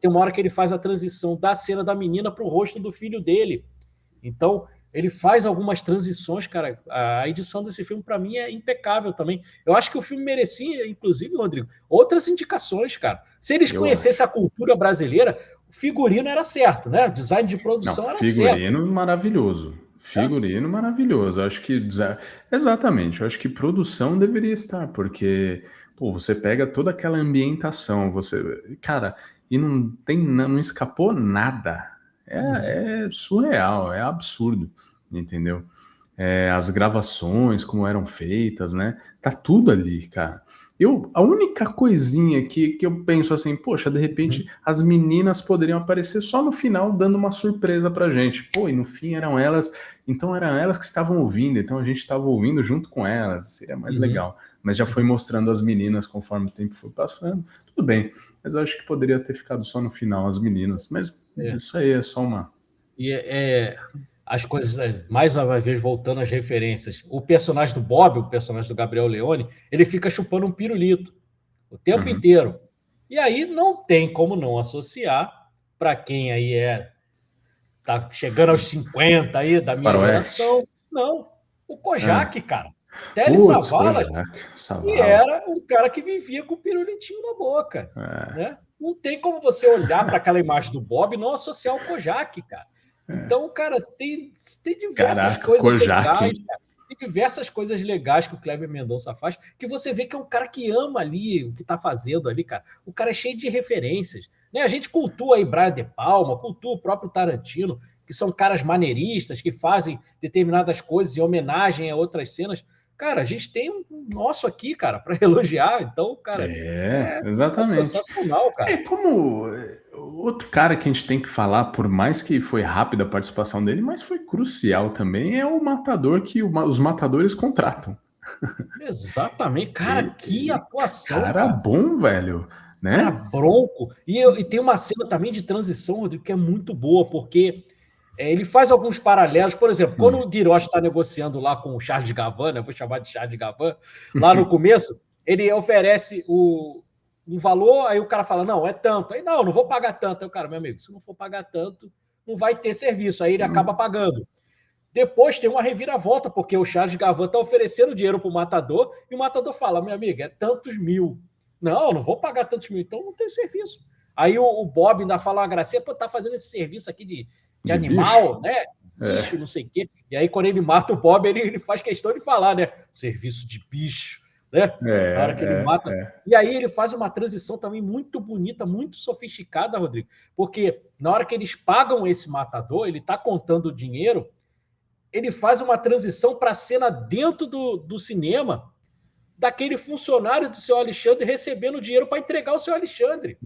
Tem uma hora que ele faz a transição da cena da menina para o rosto do filho dele. Então, ele faz algumas transições, cara. A edição desse filme, para mim, é impecável também. Eu acho que o filme merecia, inclusive, Rodrigo, outras indicações, cara. Se eles conhecessem a cultura brasileira, o figurino era certo, né? O design de produção era certo. Figurino maravilhoso. Figurino maravilhoso. Acho que... Exatamente. Eu acho que produção deveria estar, porque você pega toda aquela ambientação, cara, e não escapou nada. É surreal, é absurdo, entendeu? As gravações, como eram feitas, né? Tá tudo ali, cara. A única coisinha que eu penso assim, poxa, de repente as meninas poderiam aparecer só no final, dando uma surpresa pra gente. E no fim eram elas que estavam ouvindo, então a gente estava ouvindo junto com elas, seria mais legal. Mas já foi mostrando as meninas conforme o tempo foi passando, tudo bem. Mas eu acho que poderia ter ficado só no final as meninas, mas isso aí é só uma... As coisas, mais uma vez, voltando às referências, o personagem do Bob, o personagem do Gabriel Leone, ele fica chupando um pirulito o tempo inteiro. E aí não tem como não associar, para quem aí tá chegando aos 50 aí da minha geração, não, o Kojak, cara. Telly Savalas, que era um cara que vivia com o pirulitinho na boca. Né? Não tem como você olhar para aquela imagem do Bob e não associar o Kojak, cara. Então, cara, tem diversas coisas legais, cara. Tem diversas coisas legais que o Kleber Mendonça faz, que você vê que é um cara que ama ali o que tá fazendo ali, cara. O cara é cheio de referências. Né? A gente cultua aí Brian De Palma, cultua o próprio Tarantino, que são caras maneiristas, que fazem determinadas coisas em homenagem a outras cenas. Cara, a gente tem um nosso aqui, cara, para elogiar. Então, cara, exatamente. É sensacional, cara. Como outro cara que a gente tem que falar, por mais que foi rápida a participação dele, mas foi crucial também, é o matador que os matadores contratam. Exatamente. Cara, que atuação, cara. Bom, velho. Né? Cara, bronco. E tem uma cena também de transição, Rodrigo, que é muito boa, porque... ele faz alguns paralelos, por exemplo, quando o Guiroch está negociando lá com o Charles Gavin, né, vou chamar de Charles Gavin, lá no começo, ele oferece um valor, aí o cara fala, não, é tanto. Aí, não vou pagar tanto. Aí o cara, meu amigo, se não for pagar tanto, não vai ter serviço. Aí ele acaba pagando. Depois tem uma reviravolta, porque o Charles Gavin está oferecendo dinheiro para o matador, e o matador fala, meu amigo, é tantos mil. Não vou pagar tantos mil, então não tem serviço. Aí o Bob ainda fala uma gracinha, tá fazendo esse serviço aqui de animal, bicho, né? Bicho, não sei o quê. E aí, quando ele mata o Bob, ele faz questão de falar, né? Serviço de bicho, né? Na hora que ele mata. E aí ele faz uma transição também muito bonita, muito sofisticada, Rodrigo. Porque na hora que eles pagam esse matador, ele tá contando o dinheiro, ele faz uma transição para a cena dentro do cinema, daquele funcionário do seu Alexandre recebendo dinheiro para entregar o seu Alexandre.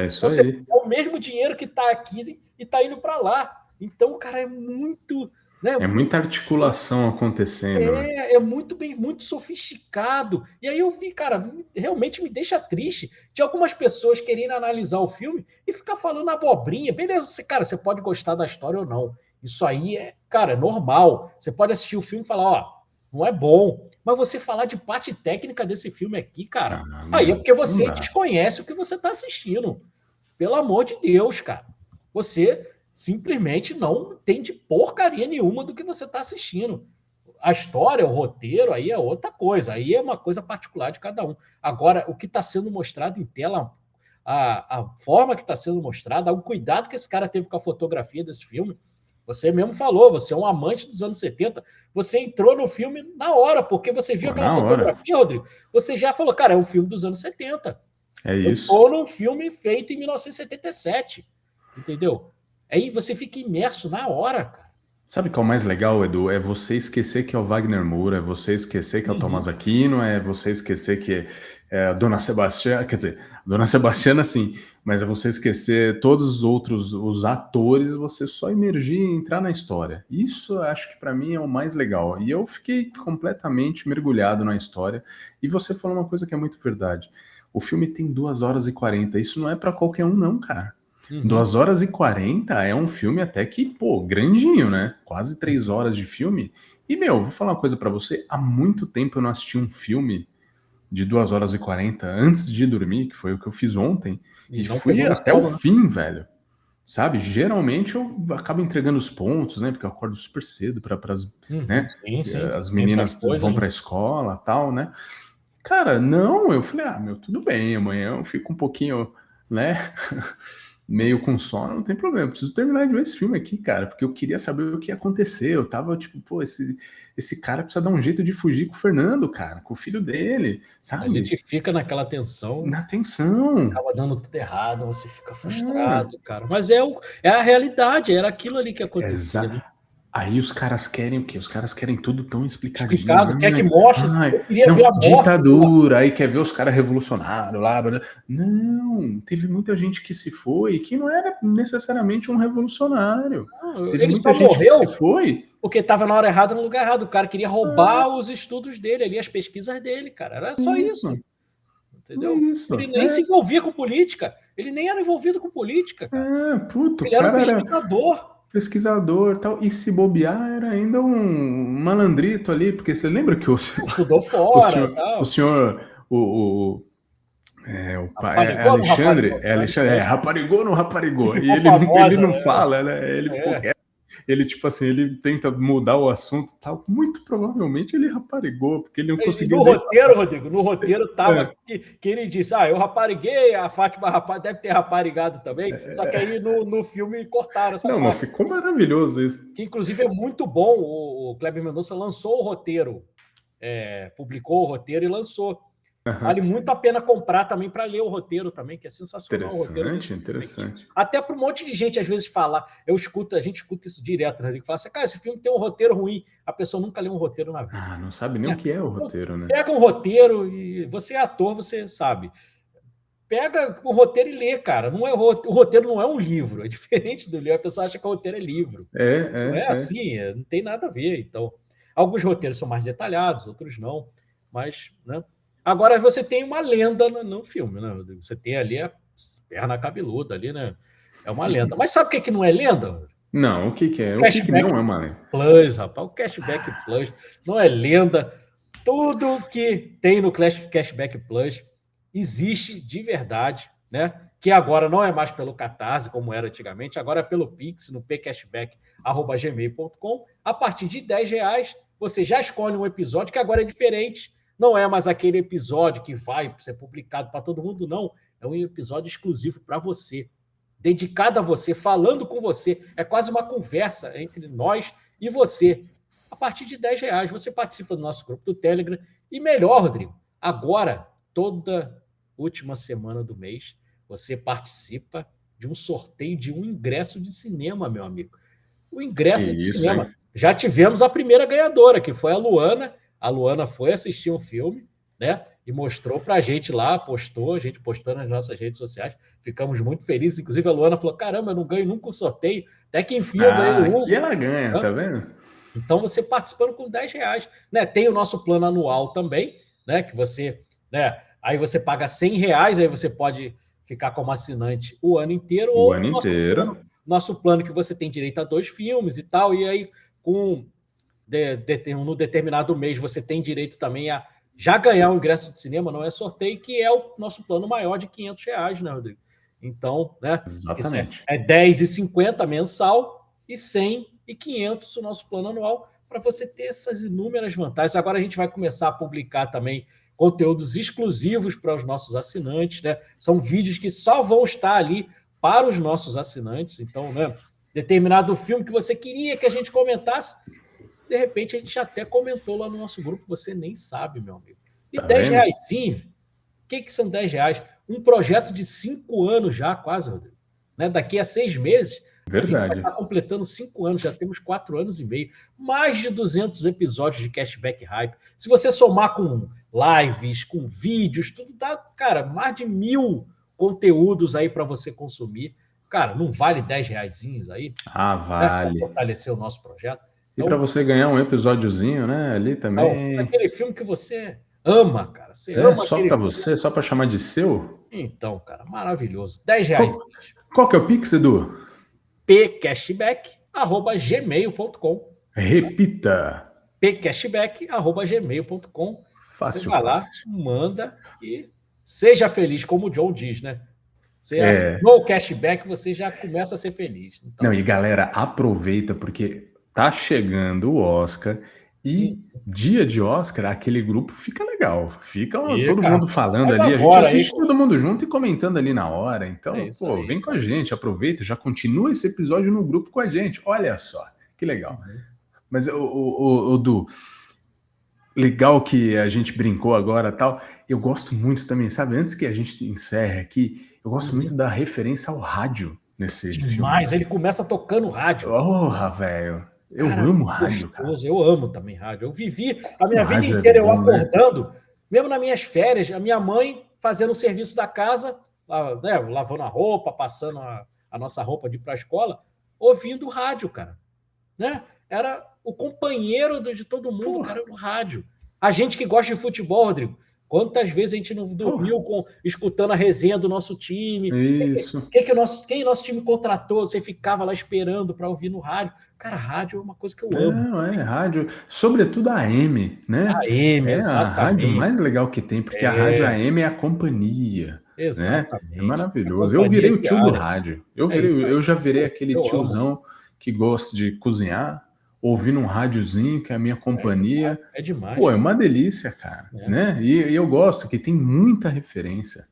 Isso aí. É o mesmo dinheiro que está aqui e está indo para lá. Então, cara, é muito... Né, muita articulação acontecendo. É muito bem, muito sofisticado. E aí eu vi, cara, realmente me deixa triste de algumas pessoas quererem analisar o filme e ficar falando abobrinha. Beleza, cara, você pode gostar da história ou não. Isso aí cara, é normal. Você pode assistir o filme e falar, ó, não é bom. Mas você falar de parte técnica desse filme aqui, cara, aí é porque você desconhece o que você está assistindo. Pelo amor de Deus, cara. Você simplesmente não entende porcaria nenhuma do que você está assistindo. A história, o roteiro, aí é outra coisa. Aí é uma coisa particular de cada um. Agora, o que está sendo mostrado em tela, a forma que está sendo mostrada, o cuidado que esse cara teve com a fotografia desse filme, você mesmo falou, você é um amante dos anos 70, você entrou no filme na hora, porque você viu aquela fotografia, Rodrigo, você já falou, cara, é um filme dos anos 70. Isso. Eu estou num filme feito em 1977, entendeu? Aí você fica imerso na hora, cara. Sabe o que é o mais legal, Edu? É você esquecer que é o Wagner Moura, é você esquecer que é o Tomás Aquino, é você esquecer que é a Dona Sebastiana, quer dizer, a Dona Sebastiana sim, mas é você esquecer todos os outros, os atores, você só imergir e entrar na história. Isso eu acho que para mim é o mais legal. E eu fiquei completamente mergulhado na história. E você falou uma coisa que é muito verdade. O filme tem 2 horas e 40, isso não é para qualquer um não, cara. 2 horas e 40 é um filme até que, pô, grandinho, né? Quase 3 horas de filme. E, vou falar uma coisa pra você. Há muito tempo eu não assisti um filme de 2 horas e 40 antes de dormir, que foi o que eu fiz ontem. E fui até o fim, velho. Sabe? Geralmente eu acabo entregando os pontos, né? Porque eu acordo super cedo para né? As meninas vão pra escola e tal, né? Cara, não, eu falei, tudo bem, amanhã eu fico um pouquinho, né? Meio com sono, não tem problema, preciso terminar de ver esse filme aqui, cara, porque eu queria saber o que ia acontecer, eu tava tipo, pô, esse cara precisa dar um jeito de fugir com o Fernando, cara, com o filho dele, sabe? A gente fica naquela tensão. Na tensão. Acaba dando tudo errado, você fica frustrado, cara, mas é a realidade, era aquilo ali que acontecia. Exato. Aí os caras querem o quê? Os caras querem tudo tão explicadinho. Explicado, quer que mostre? Eu queria ver a morte. Ditadura, aí quer ver os caras revolucionários lá. Não, teve muita gente que se foi que não era necessariamente um revolucionário. Teve muita gente que se foi porque estava na hora errada, no lugar errado. O cara queria roubar os estudos dele ali, as pesquisas dele, cara. Era só isso. Entendeu? Ele nem se envolvia com política. Ele nem era envolvido com política, cara. Ele era um pesquisador. Pesquisador e tal, e se bobear era ainda um malandrito ali, porque você lembra que estudou fora, o Alexandre, raparigou no raparigou, e ele não fala, né? Ele tipo assim, ele tenta mudar o assunto, tal. Muito provavelmente ele raparigou, porque ele não conseguiu. No roteiro, Rodrigo, no roteiro tava que ele disse, eu rapariguei, a Fátima deve ter raparigado também, só que aí no filme cortaram essa parte. Mas ficou maravilhoso isso. Que inclusive é muito bom, o Kleber Mendonça lançou o roteiro, publicou o roteiro e lançou. Vale muito a pena comprar também para ler o roteiro também, que é sensacional. Interessante. Até para um monte de gente às vezes falar, a gente escuta isso direto, né? Que fala assim, cara, esse filme tem um roteiro ruim, a pessoa nunca leu um roteiro na vida. Não sabe nem o que é o roteiro, né? Pega um roteiro e você é ator, você sabe. Pega o roteiro e lê, cara. O roteiro não é um livro, é diferente do livro. A pessoa acha que o roteiro é livro. Não é assim, não tem nada a ver. Então, alguns roteiros são mais detalhados, outros não. Mas, né? Agora você tem uma lenda no filme, né? Você tem ali a perna cabeluda ali, né? É uma lenda. Mas sabe o que não é lenda? Não, o que é? O que não é uma lenda? Plus, rapaz. O Cashback Plus não é lenda. Tudo que tem no Cashback Plus existe de verdade, né? Que agora não é mais pelo Catarse, como era antigamente, agora é pelo Pix, no pcashback@gmail.com. A partir de R$10, você já escolhe um episódio que agora é diferente. Não é mais aquele episódio que vai ser publicado para todo mundo, não. É um episódio exclusivo para você, dedicado a você, falando com você. É quase uma conversa entre nós e você. A partir de R$10, você participa do nosso grupo do Telegram. E melhor, Rodrigo, agora, toda última semana do mês, você participa de um sorteio de um ingresso de cinema, meu amigo. O ingresso de cinema. já tivemos a primeira ganhadora, que foi a Luana. A Luana foi assistir um filme, né? E mostrou pra gente lá, postou, a gente postou nas nossas redes sociais. Ficamos muito felizes. Inclusive, a Luana falou: caramba, eu não ganho nunca um sorteio. Até que enfim, eu ganhei um. Aqui ela ganha, tá vendo? Então, você participando com R$10, né? Tem o nosso plano anual também, né? Que você, né? Aí você paga R$100, aí você pode ficar como assinante o ano inteiro. O ano inteiro. Nosso plano que você tem direito a 2 filmes e tal, e aí no determinado mês você tem direito também a já ganhar um ingresso de cinema, não é sorteio, que é o nosso plano maior de R$500, né, Rodrigo? Então, né? Exatamente. É R$10,50 mensal e 100 e 500 o nosso plano anual, para você ter essas inúmeras vantagens. Agora a gente vai começar a publicar também conteúdos exclusivos para os nossos assinantes, né? São vídeos que só vão estar ali para os nossos assinantes. Então, né, determinado filme que você queria que a gente comentasse, de repente a gente até comentou lá no nosso grupo, você nem sabe, meu amigo. E tá R$10, sim. O que são R$10? Um projeto de 5 anos já, quase, Rodrigo. Né? Daqui a 6 meses, verdade, a gente vai estar completando 5 anos, já temos 4 anos e meio. Mais de 200 episódios de Cashback Hype. Se você somar com lives, com vídeos, tudo dá, cara, mais de 1.000 conteúdos aí para você consumir. Cara, não vale R$10 aí? Ah, vale. Para fortalecer o nosso projeto. Então, e para você ganhar um episódiozinho, né, ali também. Aquele filme que você ama, cara. Você ama só para você, só para chamar de seu? Então, cara, maravilhoso. R$10. Qual que é o Pix, Edu? pcashback@gmail.com. Repita. pcashback@gmail.com. Fácil. Você vai lá, manda e seja feliz, como o John diz, né? Você assinou o cashback, você já começa a ser feliz. Então... Não, e galera, aproveita, porque tá chegando o Oscar e dia de Oscar, aquele grupo fica legal. Fica todo mundo falando ali, a gente assiste todo mundo junto e comentando ali na hora. Então, vem com a gente, aproveita, já continua esse episódio no grupo com a gente. Olha só, que legal. Mas, Du, legal que a gente brincou agora tal. Eu gosto muito também, sabe? Antes que a gente encerre aqui, eu gosto muito da referência ao rádio nesse filme. Mas ele começa tocando rádio. Porra, velho. Eu amo rádio, cara. Eu amo também rádio. Eu vivi a minha vida inteira eu acordando, mesmo nas minhas férias, a minha mãe fazendo o serviço da casa, né, lavando a roupa, passando a nossa roupa de ir para a escola, ouvindo rádio, cara. Né? Era o companheiro de todo mundo, cara, o rádio. A gente que gosta de futebol, Rodrigo, quantas vezes a gente não dormiu escutando a resenha do nosso time? Isso. Quem nosso time contratou? Você ficava lá esperando para ouvir no rádio. Cara, rádio é uma coisa que eu amo. Não, rádio. Sobretudo a AM, né? A AM, exatamente. A rádio mais legal que tem, porque a rádio AM é a companhia. Exatamente. Né? É maravilhoso. Eu virei o tio do rádio. Eu já virei aquele tiozão que gosta de cozinhar, ouvindo um rádiozinho, que é a minha companhia. É demais. Pô, é uma delícia, cara. Né? E eu gosto, que tem muita referência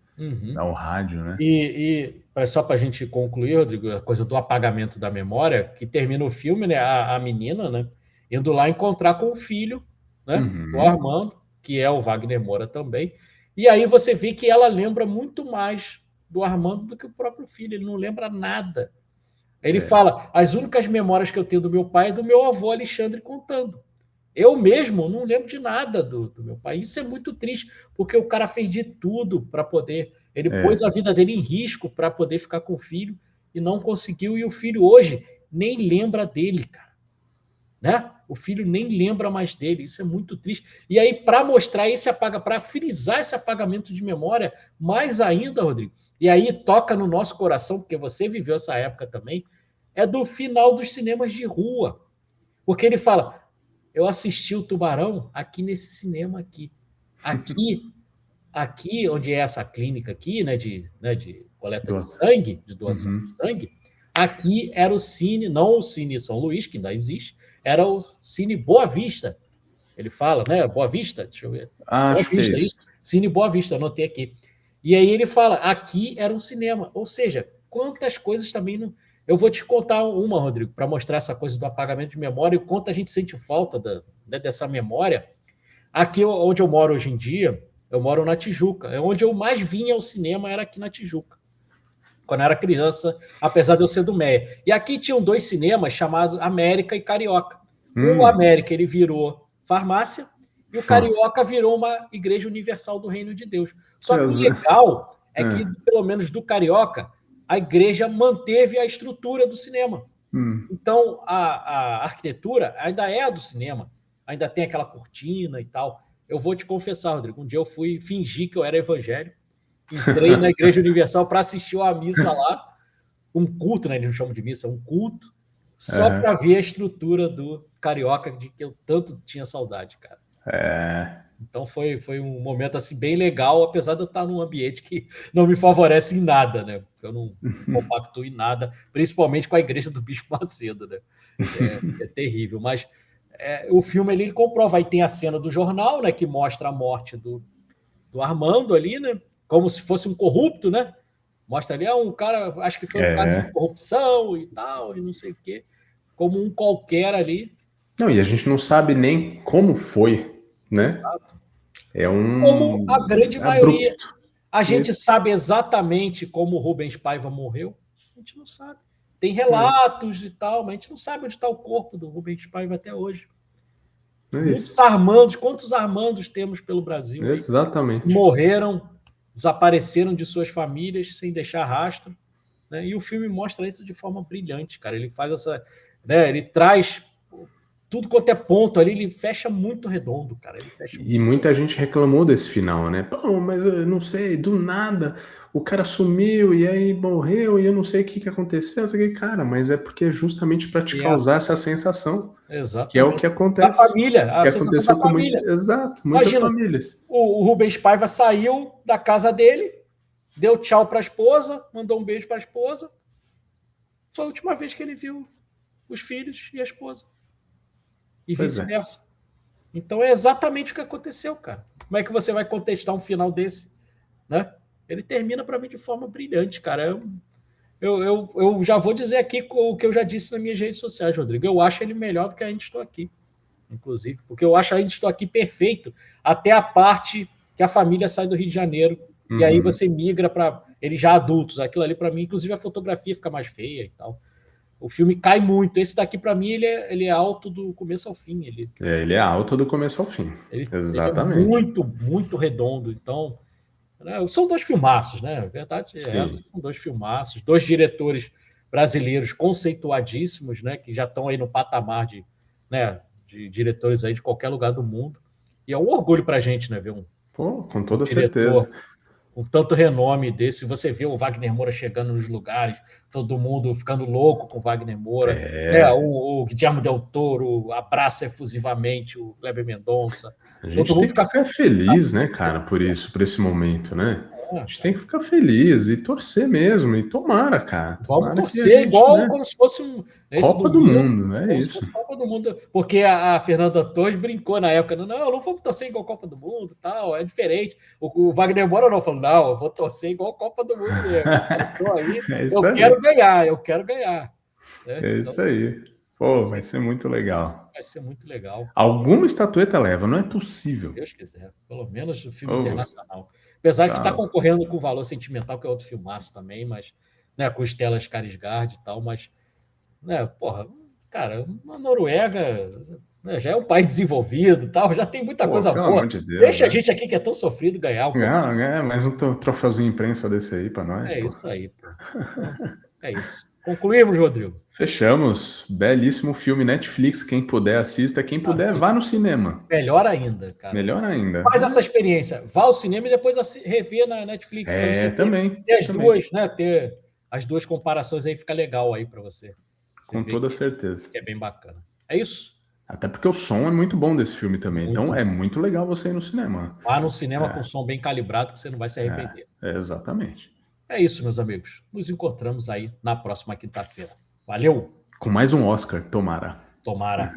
ao rádio, né? E só para a gente concluir, Rodrigo, a coisa do apagamento da memória, que termina o filme, né? A menina, né? Indo lá encontrar com o filho, né? O Armando, que é o Wagner Moura também. E aí você vê que ela lembra muito mais do Armando do que o próprio filho. Ele não lembra nada. Ele fala, as únicas memórias que eu tenho do meu pai é do meu avô Alexandre contando. Eu mesmo não lembro de nada do meu pai. Isso é muito triste, porque o cara fez de tudo para poder... Ele pôs a vida dele em risco para poder ficar com o filho e não conseguiu. E o filho hoje nem lembra dele, cara. Né? O filho nem lembra mais dele. Isso é muito triste. E aí, para mostrar para frisar esse apagamento de memória, mais ainda, Rodrigo, e aí toca no nosso coração, porque você viveu essa época também, é do final dos cinemas de rua. Porque ele fala, eu assisti o Tubarão aqui nesse cinema aqui. Aqui onde é essa clínica aqui, né, de coleta de sangue, de doação de sangue, aqui era o Cine, não o Cine São Luís, que ainda existe, era o Cine Boa Vista. Ele fala, né, Boa Vista? Deixa eu ver. Acho Boa Vista, isso. Cine Boa Vista, anotei aqui. E aí ele fala, aqui era um cinema. Ou seja, quantas coisas também não... Eu vou te contar uma, Rodrigo, para mostrar essa coisa do apagamento de memória e o quanto a gente sente falta dessa memória. Aqui onde eu moro hoje em dia, eu moro na Tijuca. É onde eu mais vinha ao cinema, era aqui na Tijuca. Quando eu era criança, apesar de eu ser do Meia. E aqui tinham 2 cinemas chamados América e Carioca. O América ele virou farmácia e o Carioca virou uma igreja universal do Reino de Deus. Só que o legal é que, pelo menos do Carioca, a igreja manteve a estrutura do cinema. Então, a arquitetura ainda é a do cinema, ainda tem aquela cortina e tal. Eu vou te confessar, Rodrigo, um dia eu fui fingir que eu era evangélico, entrei na Igreja Universal para assistir uma missa lá, um culto, né? Eles não chamam de missa, um culto, só para ver a estrutura do Carioca, de que eu tanto tinha saudade, cara. Então foi um momento assim bem legal, apesar de eu estar num ambiente que não me favorece em nada, né? Eu não compactuo em nada, principalmente com a igreja do Bispo Macedo, né? É terrível, mas o filme ele comprova. Aí tem a cena do jornal, né? Que mostra a morte do Armando ali, né? Como se fosse um corrupto, né? Mostra ali, um cara, acho que foi um caso de corrupção e tal, e não sei o quê, como um qualquer ali. Não, e a gente não sabe nem como foi, né? Exato. Como a grande maioria. A gente sabe exatamente como o Rubens Paiva morreu? A gente não sabe. Tem relatos e tal, mas a gente não sabe onde está o corpo do Rubens Paiva até hoje. Quantos Armandos temos pelo Brasil? Exatamente. Aí, morreram, desapareceram de suas famílias sem deixar rastro, né? E o filme mostra isso de forma brilhante, cara. Ele faz essa, né? Ele traz tudo quanto é ponto ali, ele fecha muito redondo, cara. E muita gente reclamou desse final, né? Pô, mas eu não sei, do nada o cara sumiu e aí morreu e eu não sei o que aconteceu. Cara, mas é porque é justamente para te causar essa sensação. Exatamente. Que é o que acontece. Da família, a sensação da família. Exato, muitas famílias. O Rubens Paiva saiu da casa dele, deu tchau para a esposa, mandou um beijo para a esposa. Foi a última vez que ele viu os filhos e a esposa. E vice-versa. Então é exatamente o que aconteceu, cara. Como é que você vai contestar um final desse, né? Ele termina para mim de forma brilhante, cara. Eu já vou dizer aqui o que eu já disse nas minhas redes sociais, Rodrigo. Eu acho ele melhor do que Ainda Estou Aqui, inclusive, porque eu acho Ainda Estou Aqui perfeito até a parte que a família sai do Rio de Janeiro e aí você migra para eles já adultos. Aquilo ali, para mim, inclusive a fotografia fica mais feia e tal. O filme cai muito. Esse daqui, para mim, ele é alto do começo ao fim. Ele é alto do começo ao fim. Exatamente. Ele é muito, muito redondo. Então, né, são dois filmaços, né? A verdade é essa. São dois filmaços. Dois diretores brasileiros conceituadíssimos, né? Que já estão aí no patamar de diretores aí de qualquer lugar do mundo. E é um orgulho para a gente, né? Ver com toda certeza. Com tanto renome desse, você vê o Wagner Moura chegando nos lugares, todo mundo ficando louco com o Wagner Moura, né? O Guillermo Del Toro abraça efusivamente o Kleber Mendonça. A gente tem que ficar feliz, né, cara, por esse momento, né? A gente tem que ficar feliz e torcer mesmo, e tomara, cara. Vamos torcer igual como se fosse Copa do Mundo, é isso. Copa do Mundo, porque a Fernanda Torres brincou na época, não vamos torcer igual Copa do Mundo, tal, é diferente. O Wagner Moura não falou, não, eu vou torcer igual Copa do Mundo mesmo. Eu quero ganhar. Né? É isso aí. Pô, vai ser muito legal. Vai ser muito legal. Alguma estatueta leva, não é possível. Deus quiser, pelo menos o filme internacional. Apesar de que está concorrendo com o Valor Sentimental, que é outro filmaço também, mas, né, com Stellan Skarsgård e tal, mas, né, porra, cara, a Noruega, né, já é um país desenvolvido e tal, já tem muita coisa boa. De Deus, deixa a gente aqui que é tão sofrido ganhar. Mais um troféuzinho imprensa desse aí para nós. Isso aí, pô. É isso. Concluímos, Rodrigo. Fechamos. Belíssimo filme Netflix. Quem puder, assista. Quem puder, vá no cinema. Melhor ainda, cara. Melhor ainda. Faz essa experiência. Vá ao cinema e depois rever na Netflix. Também. Ter as duas, né? Ter as duas comparações aí fica legal aí para você. Com toda certeza. Que é bem bacana. É isso? Até porque o som é muito bom desse filme também. Então é muito legal você ir no cinema. Vá no cinema com som bem calibrado que você não vai se arrepender. Exatamente. É isso, meus amigos. Nos encontramos aí na próxima quinta-feira. Valeu! Com mais um Oscar, tomara. Tomara.